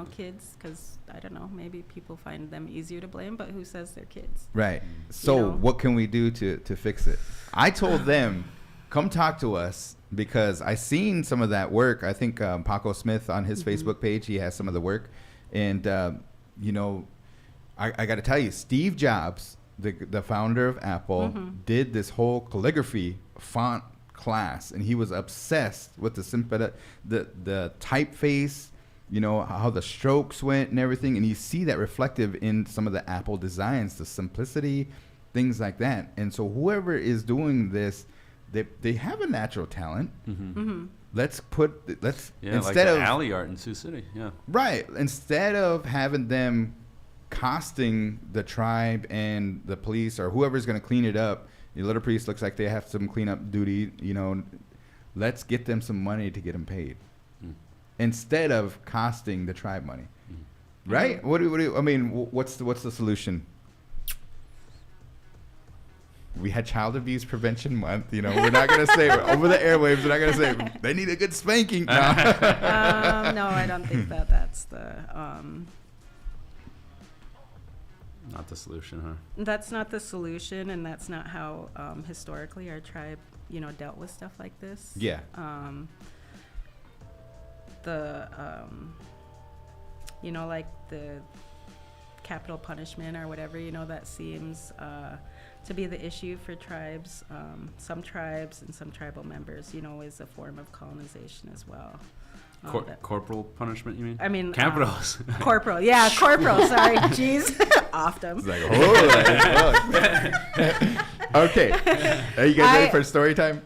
kids, because I don't know, maybe people find them easier to blame, but who says they're kids? Right. So what can we do to fix it? I told them, come talk to us, because I seen some of that work. I think Paco Smith on his Facebook page, he has some of the work, and I got to tell you, Steve Jobs, the founder of Apple, did this whole calligraphy font class, and he was obsessed with the typeface, how the strokes went and everything, and you see that reflective in some of the Apple designs, the simplicity, things like that. And so whoever is doing this, they have a natural talent. Let's Yeah, instead like of the alley art in Sioux City. Yeah. right, instead of having them costing the tribe and the police or whoever's going to clean it up, the little priest looks like they have some cleanup duty, let's get them some money to get them paid instead of costing the tribe money. Right? What do I mean, what's the solution? We had Child Abuse Prevention Month. We're not going to say over the airwaves. We're not going to say they need a good spanking. No. No, I don't think that's the. Not the solution, huh? That's not the solution, and that's not how historically our tribe, dealt with stuff like this. Yeah. Like the capital punishment or whatever, that seems to be the issue for tribes. Some tribes and some tribal members, is a form of colonization as well. Corporal punishment, you mean? I mean, capitals. Corporal, yeah, corporal. Sorry, jeez, off them. It's like, okay. Are you guys ready for story time?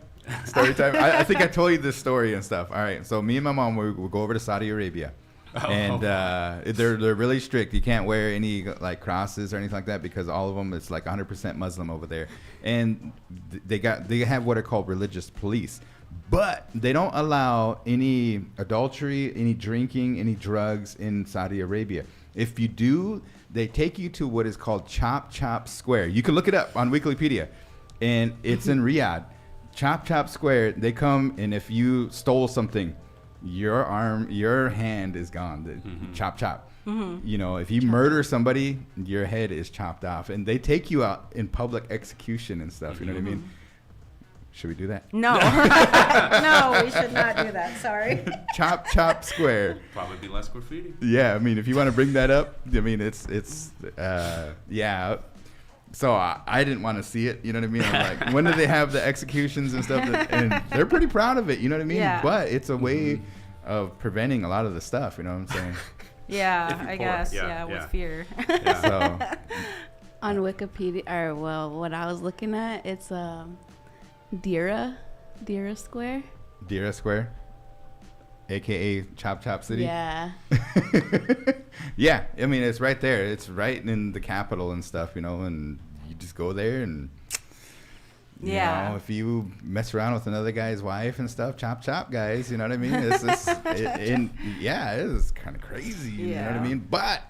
Story time. I think I told you this story and stuff. All right. So me and my mom, we'll go over to Saudi Arabia, and they're really strict. You can't wear any like crosses or anything like that, because all of them, it's like 100% Muslim over there, and they have what are called religious police. But they don't allow any adultery, any drinking, any drugs in Saudi Arabia. If you do, they take you to what is called Chop Chop Square. You can look it up on Wikipedia, and it's in Riyadh. Chop Chop Square, they come, and if you stole something, your hand is gone. Chop chop. If you murder somebody, your head is chopped off, and they take you out in public execution and stuff. You know what I mean? Should we do that? No, no, we should not do that. Sorry. Chop Chop Square. Probably be less graffiti. Yeah, I mean, if you want to bring that up, I mean, yeah. So I didn't want to see it. You know what I mean? I'm like, when do they have the executions and stuff? And they're pretty proud of it. You know what I mean? Yeah. But it's a way of preventing a lot of the stuff. You know what I'm saying? Yeah, I guess. Yeah, with yeah. fear. So On Wikipedia, or what I was looking at, it's Dira Square. Dira Square, aka Chop Chop City. Yeah. Yeah, I mean, it's right there. It's right in the capital and stuff, and you just go there and if you mess around with another guy's wife and stuff, chop chop, guys. You know what I mean? It is kind of crazy. You know what I mean? But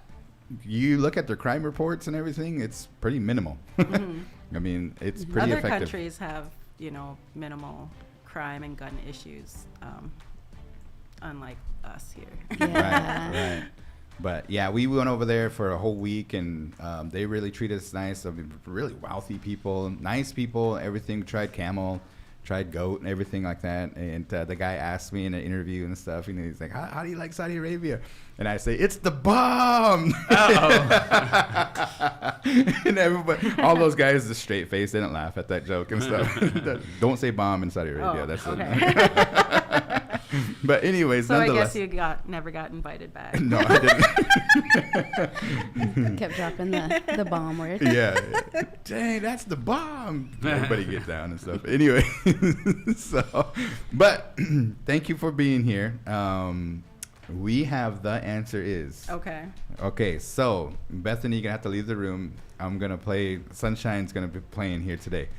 you look at their crime reports and everything; it's pretty minimal. I mean, it's pretty Other effective. countries have minimal crime and gun issues, unlike us here. Yeah. Right. But yeah, we went over there for a whole week, and they really treated us nice. I mean, really wealthy people, nice people, everything. Tried camel, tried goat, and everything like that. And the guy asked me in an interview and stuff, and he's like, how do you like Saudi Arabia? And I say, it's the bomb. And everybody, all those guys, the straight face, they didn't laugh at that joke and stuff. Don't say bomb in Saudi Arabia. That's okay. But anyways, so I nonetheless. guess you never got invited back. No, I didn't. Kept dropping the bomb word. Yeah. Dang, that's the bomb. Everybody get down and stuff. Anyway, but thank you for being here. We have the answer is. Okay. Okay, so Bethany, you're gonna have to leave the room. I'm gonna play. Sunshine's gonna be playing here today.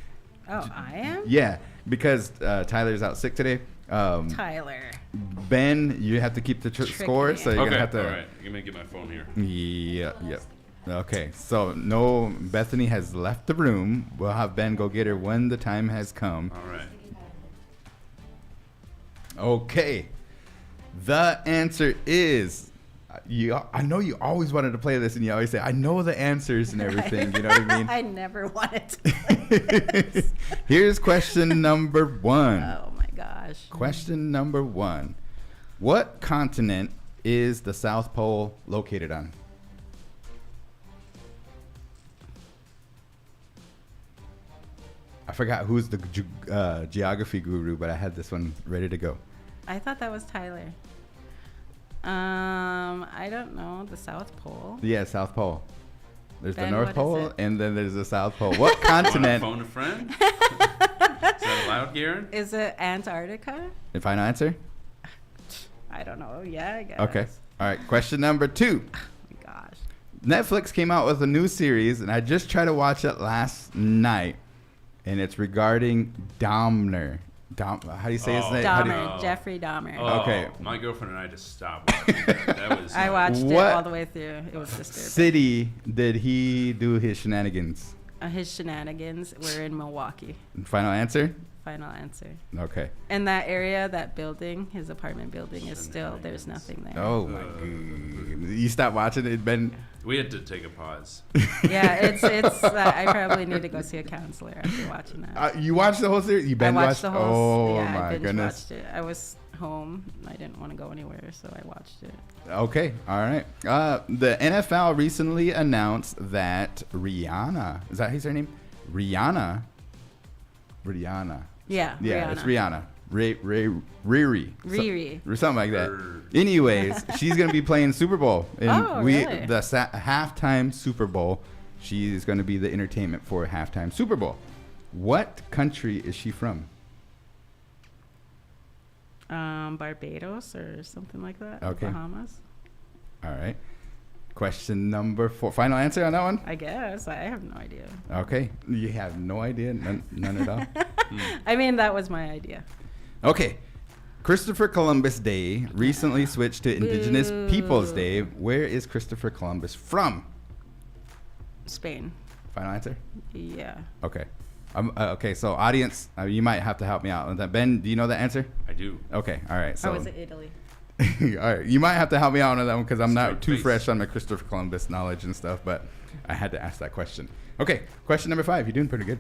Oh, I am? Yeah, because Tyler's out sick today. Tyler. Ben, you have to keep the score, so you're gonna have to. All right. Let me get my phone here. Yeah. Okay, so no, Bethany has left the room. We'll have Ben go get her when the time has come. All right. Okay, the answer is. I know you always wanted to play this, and you always say, "I know the answers and everything." You know what I mean? I never wanted to play this. Here's question number 1. Oh my gosh. Question number 1. What continent is the South Pole located on? I forgot who's the geography guru, but I had this one ready to go. I thought that was Tyler. I don't know. The South Pole. Yeah, South Pole. There's Ben, the North what is Pole, it? and then there's the South Pole. What continent? Want to phone a friend? Is that allowed, Garan? Is it Antarctica? The final answer? I don't know. Yeah, I guess. Okay. All right. Question number 2. Oh my gosh. Netflix came out with a new series, and I just tried to watch it last night, and it's regarding Dahmer. How do you say his name? How do you- Dahmer. Jeffrey Dahmer. Oh, Okay. My girlfriend and I just stopped watching it. That was. I watched it What all the way through. It was disturbing. city did he do his shenanigans? His shenanigans were in Milwaukee. Final answer? Final answer. Okay. And that area, that building, his apartment building, is still, there's nothing there. Oh my god! You stopped watching it, Ben? We had to take a pause. Yeah, it's. I probably need to go see a counselor after watching that. You watched the whole series? You I binge watched the whole. Oh yeah, I my binge goodness! watched it. I was home. I didn't want to go anywhere, so I watched it. Okay, all right. The NFL recently announced that Rihanna, is that his name? Rihanna. Yeah. Yeah, Rihanna. it's Rihanna. Riri. Riri. Something like that. Anyways, she's going to be playing Super Bowl. And Oh, really? the halftime Super Bowl, she's going to be the entertainment for halftime Super Bowl. What country is she from? Barbados or something like that. Okay. Bahamas. All right. Question number 4. Final answer on that one? I guess. I have no idea. Okay. You have no idea? None at all? I mean, that was my idea. Okay. Christopher Columbus Day recently switched to Indigenous Peoples Day. Where is Christopher Columbus from? Spain. Final answer? Yeah. Okay. Okay, so audience, you might have to help me out with that. Ben, do you know the answer? I do. Okay, all right. So, Or was it Italy? all right, you might have to help me out on that one because I'm not Straight too face. fresh on my Christopher Columbus knowledge and stuff, but I had to ask that question. Okay, question number 5. You're doing pretty good.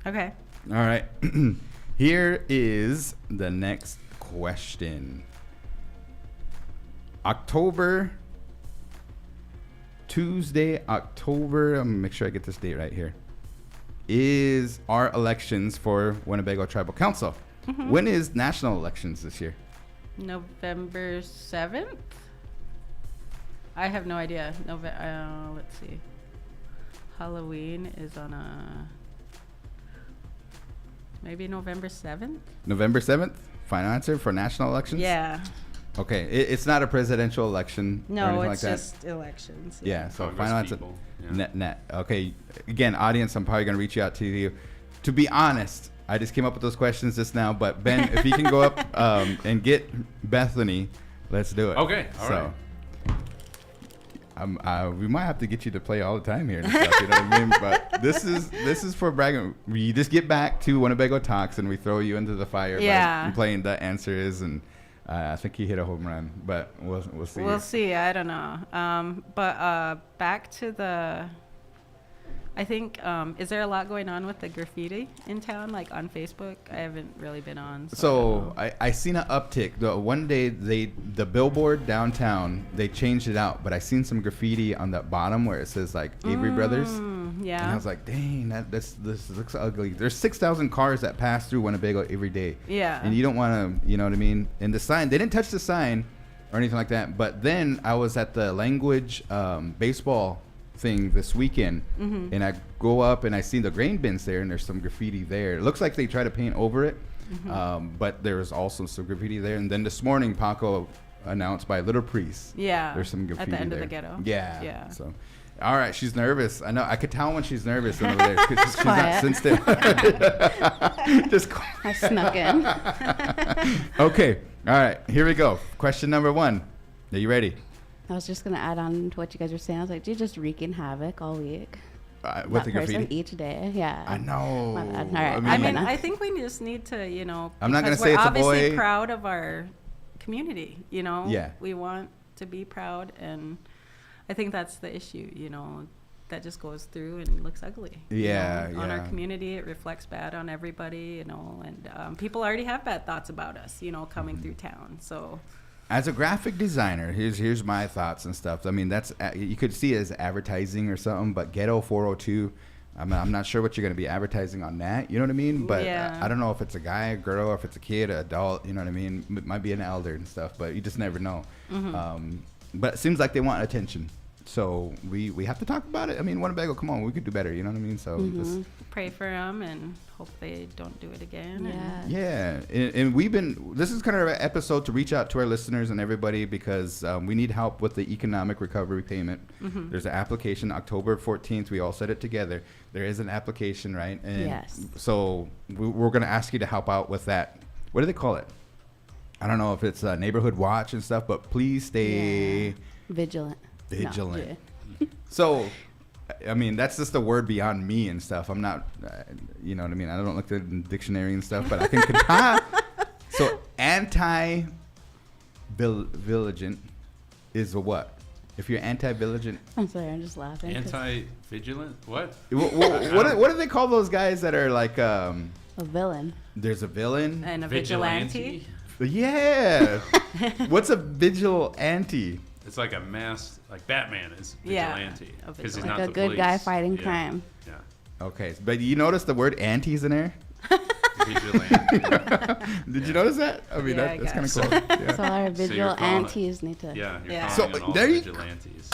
Okay. All right. Here is the next question. Tuesday, October, I'm going to make sure I get this date right here, is our elections for Winnebago Tribal Council. Mm-hmm. When is national elections this year? November 7th? I have no idea. Let's see. Halloween is on maybe November 7th? November 7th? Final answer for national elections? Yeah. Okay, it's not a presidential election or No, anything it's like that? just elections. Yeah, so Congress final answer. people, yeah. Net. Okay, again, audience, I'm probably going to reach out to you. To be honest, I just came up with those questions just now, but Ben, if you can go up and get Bethany, let's do it. Okay, all right. We might have to get you to play all the time here and stuff, you know what I mean? But this is for bragging. We just get back to Winnebago Talks and we throw you into the fire by playing The Answer Is, and I think he hit a home run, but we'll see. We'll see. I don't know. But back to the. I think, is there a lot going on with the graffiti in town, like on Facebook? I haven't really been on. So I seen an uptick. One day the billboard downtown, they changed it out, but I seen some graffiti on the bottom where it says like Avery Brothers. Yeah. And I was like, dang, this looks ugly. There's 6,000 cars that pass through Winnebago every day. Yeah. And you don't want to, you know what I mean? And the sign, they didn't touch the sign or anything like that. But then I was at the language baseball thing this weekend, and I go up and I see the grain bins there, and there's some graffiti there. It looks like they try to paint over it, but there's also some graffiti there. And then this morning, Paco announced by Little Priest, there's some graffiti at the end there. of the ghetto. Yeah. So, all right, she's nervous. I know. I could tell when she's nervous over there. She's not sensitive. Just I snuck in. Okay. All right. Here we go. Question number 1. Are you ready? I was just going to add on to what you guys were saying. I was like, you're just wreaking havoc all week. With the graffiti? Each day, yeah. I know. My bad. All right. I think we just need to, I'm not going to say it's a boy. We're obviously proud of our community, Yeah. We want to be proud, and I think that's the issue, that just goes through and looks ugly. Yeah, On our community, it reflects bad on everybody, and people already have bad thoughts about us, coming through town, so... As a graphic designer, here's my thoughts and stuff. I mean, that's you could see it as advertising or something, but Ghetto 402, I'm not sure what you're going to be advertising on that. You know what I mean? But I don't know if it's a guy, a girl, or if it's a kid, an adult. You know what I mean? It might be an elder and stuff, but you just never know. But it seems like they want attention. So we have to talk about it. I mean, Winnebago, come on, we could do better. You know what I mean? So just pray for them and hope they don't do it again. Yeah. And this is kind of an episode to reach out to our listeners and everybody because we need help with the economic recovery payment. There's an application October 14th. We all said it together. There is an application, right? And yes. So we're going to ask you to help out with that. What do they call it? I don't know if it's a neighborhood watch and stuff, but please stay vigilant. No, so, I mean, that's just a word beyond me and stuff. I'm not, you know what I mean? I don't look at the dictionary and stuff, but I can. So, anti-vigilant is a what? If you're anti-vigilant. I'm sorry, I'm just laughing. Anti-vigilant? What? What do they call those guys that are like a villain? There's a villain and a vigilante. Yeah. What's a vigilante? It's like a mask, like Batman is vigilante. Because he's not a the good police. guy fighting crime. Yeah. Okay, but you notice the word antis in there? Vigilante. Did you notice that? I mean, that's kind of cool. Yeah. So our vigilantes need to. Yeah, you're So calling all there you vigilantes.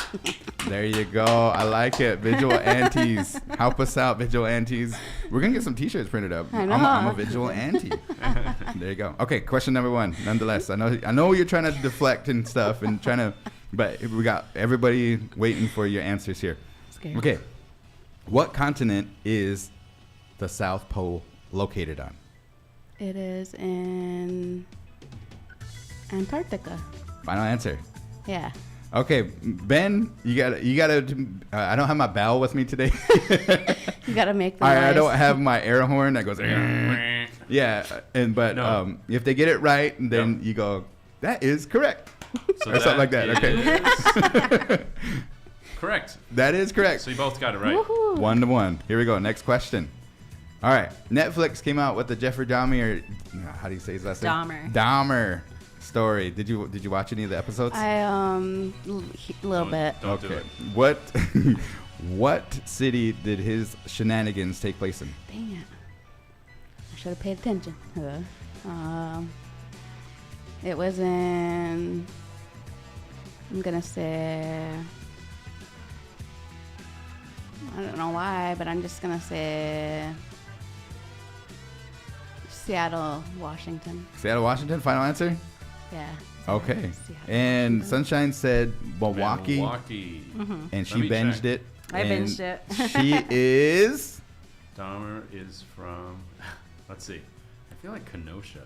There you go. I like it. Vigilantes. Help us out, vigilantes. We're going to get some T-shirts printed up. I know. I'm a vigilante. There you go. Okay, question number 1. Nonetheless, I know you're trying to deflect and stuff and trying to, but we got everybody waiting for your answers here. Scared. Okay. What continent is the South Pole located on? It is in Antarctica. Final answer. Yeah. Okay, Ben, you got to. I don't have my bell with me today. You got to make the I noise. don't have my air horn that goes. Yeah, but No. if they get it right, then you go. That is correct, So or something like that. Okay. Correct. That is correct. So you both got it right. Woohoo. 1-1. Here we go. Next question. All right. Netflix came out with the Jeffrey Dahmer. How do you say his last name? Dahmer story. Did you watch any of the episodes? I little bit. Don't do it. What city did his shenanigans take place in? Dang it! I should have paid attention. It was in. I'm gonna say. I don't know why, but I'm just gonna say Seattle, Washington. Seattle, Washington. Final answer. Yeah. Okay. Seattle, And Washington. Sunshine said Milwaukee, Milwaukee. and she Let me binged check. it. I and binged it. She is. Dahmer is from, let's see. I feel like Kenosha.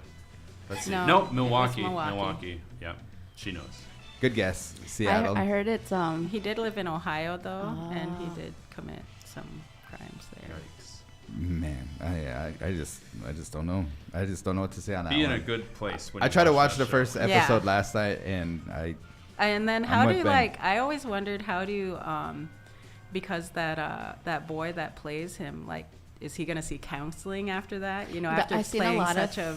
Let's see. No, Nope, it is Milwaukee. Milwaukee. Milwaukee. Yeah, she knows. Good guess. Seattle. I heard it's He did live in Ohio though, and he did commit some crimes there. Man, I just don't know. I just don't know what to say on that Be in one. a good place. When I you tried to watch that the show. first episode last night, and And then I'm how with do you Ben. like? I always wondered how do you, because that boy that plays him, like, is he gonna see counseling after that? You know, But after I've seen a playing lot of, such a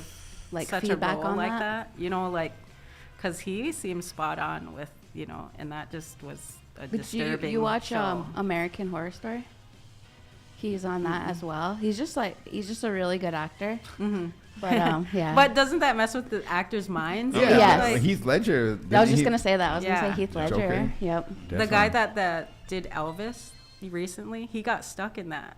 like, such a feedback role on like that. that. You know, like, because he seems spot on with, you know, and that just was a But disturbing. you watch show. American Horror Story? He's on that as well. He's just a really good actor. Mm-hmm. But yeah. But doesn't that mess with the actors' minds? yeah, You know, Yes. like, Heath Ledger. I was just he- gonna say that. I was gonna Yeah. say Heath Ledger. Joker. Yep. the guy that did Elvis recently, he got stuck in that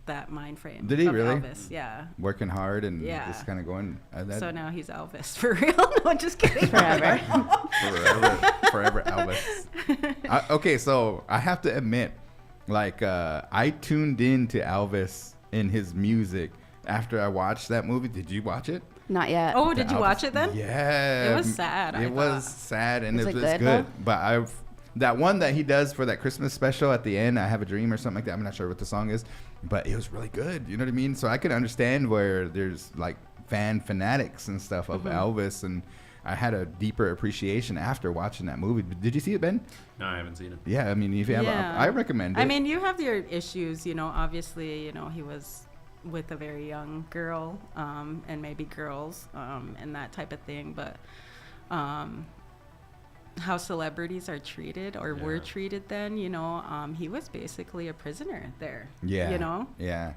that mind frame. Did he of really? Elvis, yeah. working hard and Yeah. just kind of going. So now he's Elvis for real. No, just kidding. Forever. forever Elvis. Okay, so I have to admit, like I tuned in to Elvis and his music after I watched that movie. Did you watch it? Not yet. Oh, did you Elvis- watch it then? Yeah. It was sad, I It was thought. sad and Was it it was good, good. though? But that one that he does for that Christmas special at the end, I Have a Dream or something like that. I'm not sure what the song is, but it was really good. You know what I mean? So I can understand where there's like fanatics and stuff of Elvis, and I had a deeper appreciation after watching that movie. Did you see it, Ben? No, I haven't seen it. Yeah, I mean, if you have, Yeah. I recommend it. I mean, you have your issues, you know. Obviously, you know, he was with a very young girl, and maybe girls, and that type of thing. But how celebrities are treated or were Yeah. treated then, you know, he was basically a prisoner there. Yeah. You know. Yeah.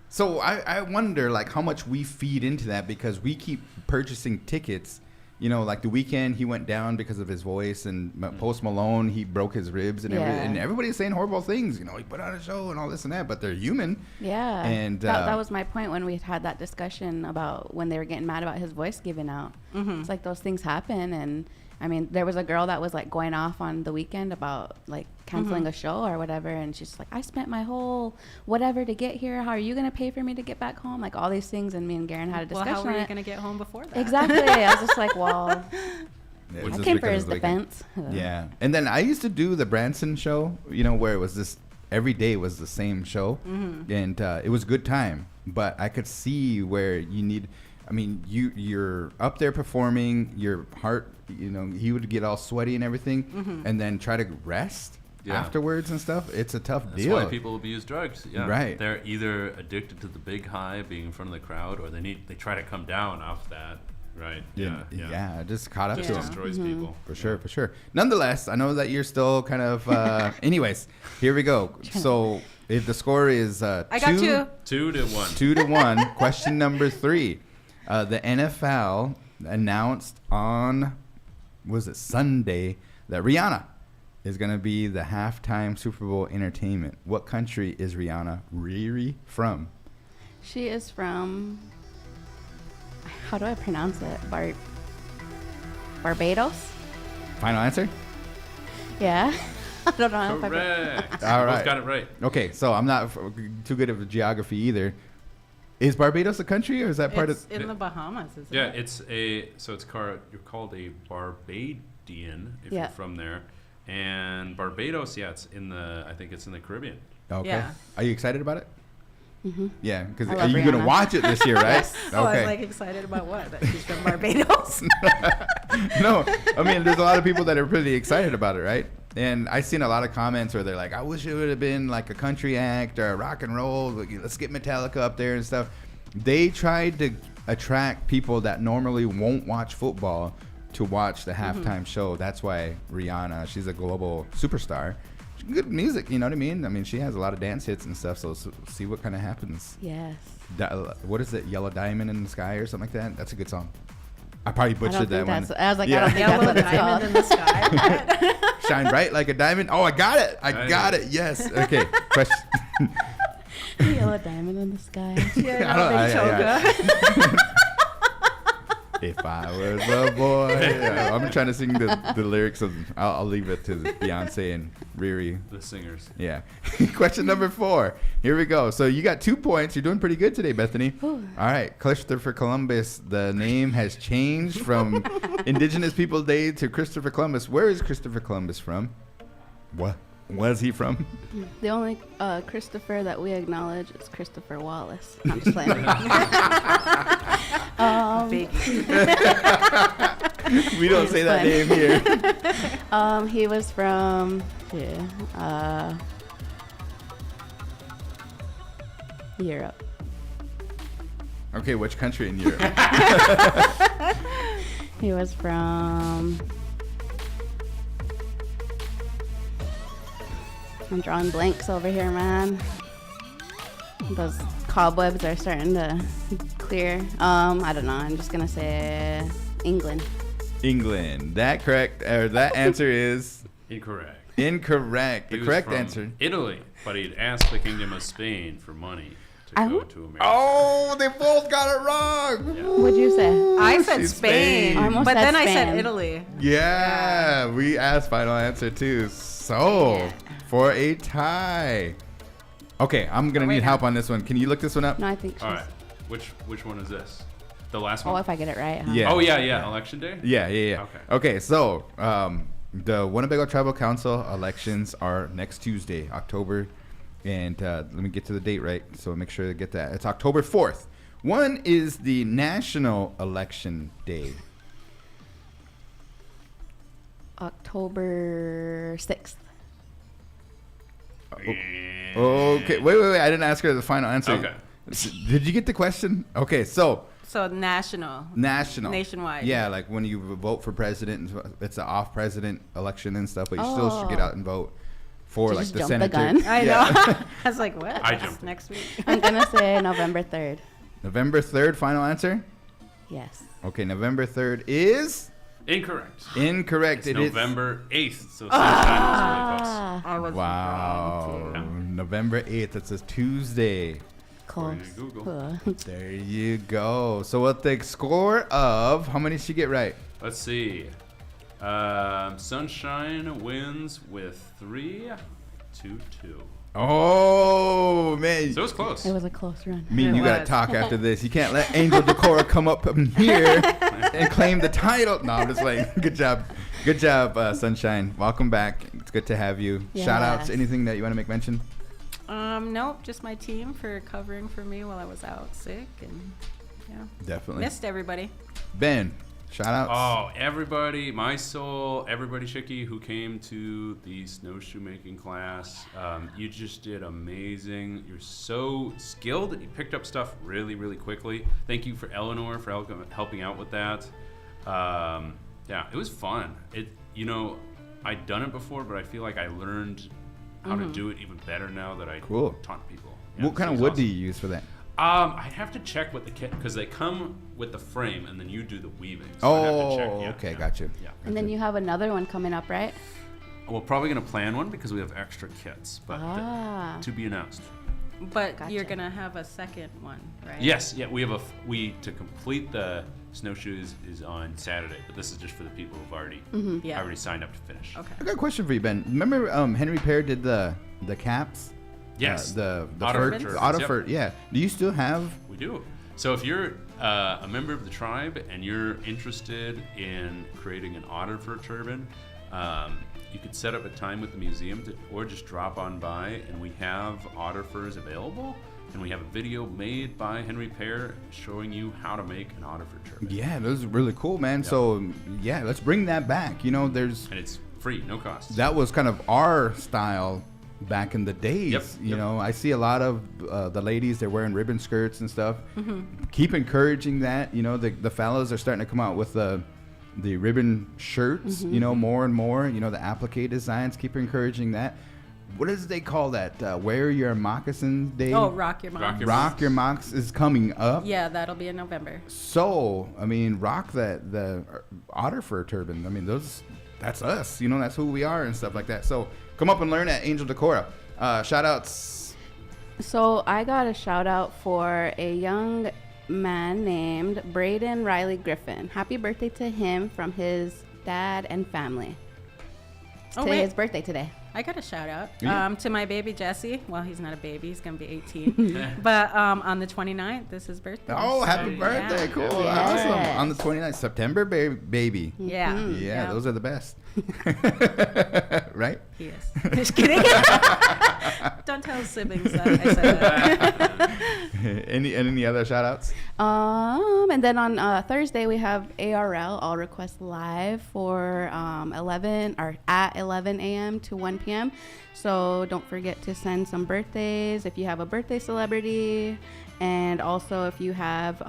So I wonder like how much we feed into that because we keep purchasing tickets. You know, like The Weeknd, he went down because of his voice, and Post Malone, he broke his ribs, and Yeah. and everybody's saying horrible things. You know, he put on a show and all this and that, but they're human. Yeah. And, that was my point when we had that discussion about when they were getting mad about his voice giving out. Mm-hmm. It's like those things happen, and I mean, there was a girl that was like going off on The Weeknd about like canceling a show or whatever, and she's like, I spent my whole whatever to get here. How are you gonna pay for me to get back home? Like all these things, and me and Garan had a Well, discussion how were on you it. gonna get home before that? Exactly. I was just like, well, It's I just came for because his of The Weeknd. defense. Yeah. And then I used to do the Branson show, you know, where it was this every day was the same show, and it was a good time. But I could see where you need. I mean, you're up there performing, your heart, you know, he would get all sweaty and everything, and then try to rest afterwards and stuff. It's a tough That's deal. why people abuse drugs. Yeah. Right. They're either addicted to the big high, being in front of the crowd, or they try to come down off that. Right. Yeah, it just caught up Yeah. to It him. destroys people. For sure. Nonetheless, I know that you're still kind of. Anyways, here we go. So if the score is I got two. 2-1. 2-1. Question number 3. The NFL announced on, was it Sunday, that Rihanna is going to be the halftime Super Bowl entertainment. What country is Rihanna Riri from? She is from. How do I pronounce it? Barbados. Final answer? Yeah. I don't know. If I Correct. All Both right. got it right. Okay, so I'm not too good at geography either. Is Barbados a country, or is that part It's of? in the Bahamas, isn't Yeah, it? you're called a Barbadian if Yeah. you're from there, and Barbados, I think it's in the Caribbean. Okay. Yeah. Are you excited about it? Mm-hmm. Yeah, because I are love you gonna Rihanna. watch it this year, right? Yes. Oh, I Okay. was like excited about what? That she's from Barbados. No, I mean, there's a lot of people that are pretty excited about it, right? And I've seen a lot of comments where they're like, I wish it would have been like a country act or a rock and roll. Like, let's get Metallica up there and stuff. They tried to attract people that normally won't watch football to watch the halftime show. That's why Rihanna, she's a global superstar. Good music, you know what I mean? I mean, she has a lot of dance hits and stuff, so see what kind of happens. Yes. What is it, Yellow Diamond in the Sky or something like that? That's a good song. I probably I butchered don't that think one. that's. I was like, Yeah. I don't think Yellow that's what it's diamond in called. the sky. Shine bright like a diamond. Oh, I got it. I got it. Yes. Okay. Question. Yellow diamond in the sky. Yeah, I don't- no, Big I- Choga. If I was a boy. Yeah, I'm trying to sing the lyrics of. I'll leave it to Beyonce and Riri. The singers. Yeah. Question number 4. Here we go. So you got 2 points. You're doing pretty good today, Bethany. All right. Christopher Columbus. The name has changed from Indigenous People Day to Christopher Columbus. Where is Christopher Columbus from? What? Where's he from? The only Christopher that we acknowledge is Christopher Wallace. I'm just playing. We don't say that name here. He was from Europe. Okay, which country in Europe? He was from. I'm drawing blanks over here, man. Those cobwebs are starting to clear. I don't know. I'm just gonna say England. England. That answer is Incorrect. incorrect. The He was correct from answer. Italy, but he'd asked the Kingdom of Spain for money to go to America. Oh, they both got it wrong. Yeah. What'd you say? I said She's Spain, I almost but said then I said Spain. Italy. Yeah, we asked final answer too. So, for a tie. Okay, I'm going to need help on this one. Can you look this one up? No, I think she's. All right. Which one is this? The last Oh, one? if I get it right. Huh? Yeah. Oh, yeah. Election day? Yeah. Okay. Okay, so the Winnebago Tribal Council elections are next Tuesday, October, and let me get to the date right, so make sure to get that. It's October 4th. One is the National Election Day. October 6th. Okay, wait. I didn't ask her the final answer. Okay. Did you get the question? Okay, so So national. Nationwide. Yeah, like when you vote for president, it's an off-president election and stuff, but you still should get out and vote for Did you like just the jump the senator. gun? I Yeah. know. I was like, what? I That's jumped. next week. I'm gonna say November 3rd. November 3rd, final answer? Yes. Okay, November 3rd is Incorrect. incorrect. It's It is November 8th, so sometime is really close. I was Wow. wrong November 8th, it's a Tuesday. Close. According to Google. There you go. So what the score of, how many did she get right? Let's see. Sunshine wins with 3-2-2. Oh, man. So it was close. It was a close run. Me and It you got to was. talk after this. You can't let Angel Decora come up here and claim the title. No, I'm just like, good job. Good job, Sunshine. Welcome back. It's good to have you. Shout outs, Yes. anything that you want to make mention? Nope, just my team for covering for me while I was out sick, and yeah, Definitely. missed everybody. Ben, shout outs. Oh, everybody, my soul, everybody, Chicky, who came to the snowshoe making class. You just did amazing. You're so skilled and you picked up stuff really, really quickly. Thank you for Eleanor for helping out with that. Yeah, it was fun. I'd done it before, but I feel like I learned how to do it even better now that I Cool. taught people. Yeah, What kind so of it wood was do you use for that? awesome. I'd have to check what the kit, because they come with the frame and then you do the weaving. So I'd have to check. Yeah, Okay, yeah. got you. Yeah. And then you have another one coming up, right? We're probably going to plan one because we have extra kits, but to be announced. But Gotcha. you're gonna have a second one, right? Yes, yeah, we have to complete the snowshoes is on Saturday, but this is just for the people who've already Yeah. already signed up to finish. Okay. I got a question for you, Ben. Remember Henry Pear did the caps? Yes, The Auto fur, turbans, the auto yep. fur. Yeah. Do you still have? We do. So if you're a member of the tribe and you're interested in creating an otter fur turban, you could set up a time with the museum or just drop on by, and we have otter furs available. And we have a video made by Henry Pear showing you how to make an otter fur turban. Yeah, those are really cool, man. So yeah, let's bring that back. And it's free, no cost. that was kind of our style back in the days. Yep, You yep. know, I see a lot of the ladies, they're wearing ribbon skirts and stuff. Keep encouraging that. The fellows are starting to come out with the ribbon shirts, more and more. The applique designs, keep encouraging that. What does they call that? Wear your moccasin day? Oh, rock your mom. Rock your Rock your mocks is coming up. Yeah, that'll be in November. So, rock the otter fur turban. That's us. That's who we are and stuff like that. So, come up and learn at Angel Decora. Shout outs. So I got a shout out for a young man named Braden Riley Griffin. Happy birthday to him from his dad and family. It's his birthday today. I got a shout out Yeah. to my baby Jesse. Well, he's not a baby; he's gonna be 18. But on the 29th, this is his birthday. Oh, happy So, birthday. yeah. Cool. Yes. Awesome. On the 29th, September, baby. Yeah. Yeah, those are the best. Right? He is. Just kidding. Don't tell his siblings that I said that. Any other shout outs? And then on Thursday we have ARL, All Requests Live, for 11 a.m. to 1 p.m. So don't forget to send some birthdays if you have a birthday celebrity, and also if you have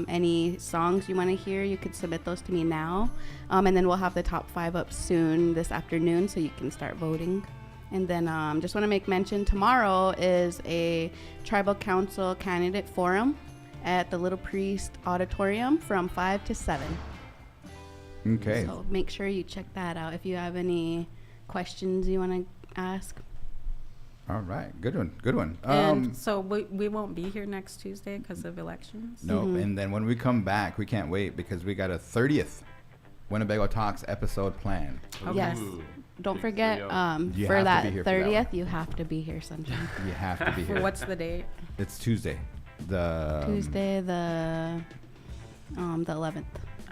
any songs you want to hear, you could submit those to me now, and then we'll have the top 5 up soon this afternoon, so you can start voting. And then just want to make mention, tomorrow is a Tribal Council Candidate Forum at the Little Priest Auditorium from 5 to 7. Okay. So make sure you check that out if you have any questions you want to ask. All right. Good one. And so we won't be here next Tuesday because of elections. No, and then when we come back, we can't wait because we got a 30th Winnebago Talks episode planned. Okay. Yes. Don't forget, You for have to that be here for that 30th, one. you have to be here, Sunshine. You have to be here. What's the date? It's Tuesday. Tuesday, the 11th.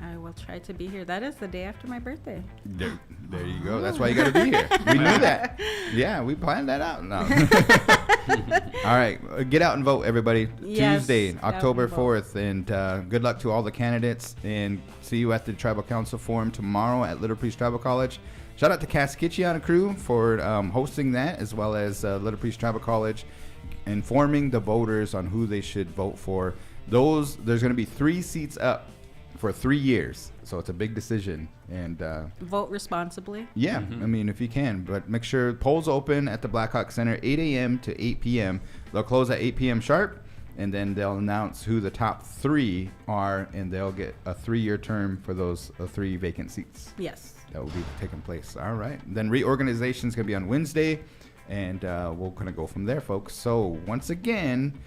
I will try to be here. That is the day after my birthday. There you go. That's why you got to be here. We knew that. Yeah, we planned that out. No. All right. Get out and vote, everybody. Yes, Tuesday, get out October and vote. 4th. And good luck to all the candidates. And see you at the Tribal Council Forum tomorrow at Little Priest Tribal College. Shout out to Cass Kitchiana crew for hosting that, as well as Little Priest Tribal College, informing the voters on who they should vote for. There's going to be 3 seats up for 3 years, so it's a big decision. And Vote responsibly. yeah, I mean, if you can, but make sure polls open at the Blackhawk Center 8 a.m. to 8 p.m. They'll close at 8 p.m. sharp, and then they'll announce who the top 3 are, and they'll get a 3-year term for those 3 vacant seats. Yes. That will be taking place. All right. Then reorganization is going to be on Wednesday, and we'll kind of go from there, folks. So once again,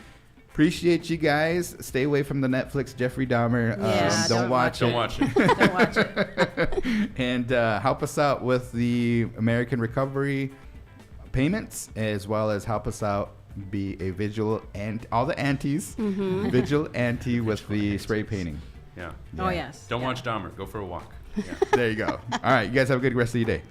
appreciate you guys. Stay away from the Netflix Jeffrey Dahmer. Yeah, don't watch it. Don't watch it. Don't watch it. And help us out with the American Recovery payments, as well as help us out be a vigil and all the antis, vigil anti with the spray painting. Yeah. Oh, yes. Don't watch Dahmer. Go for a walk. Yeah. There you go. All right. You guys have a good rest of your day.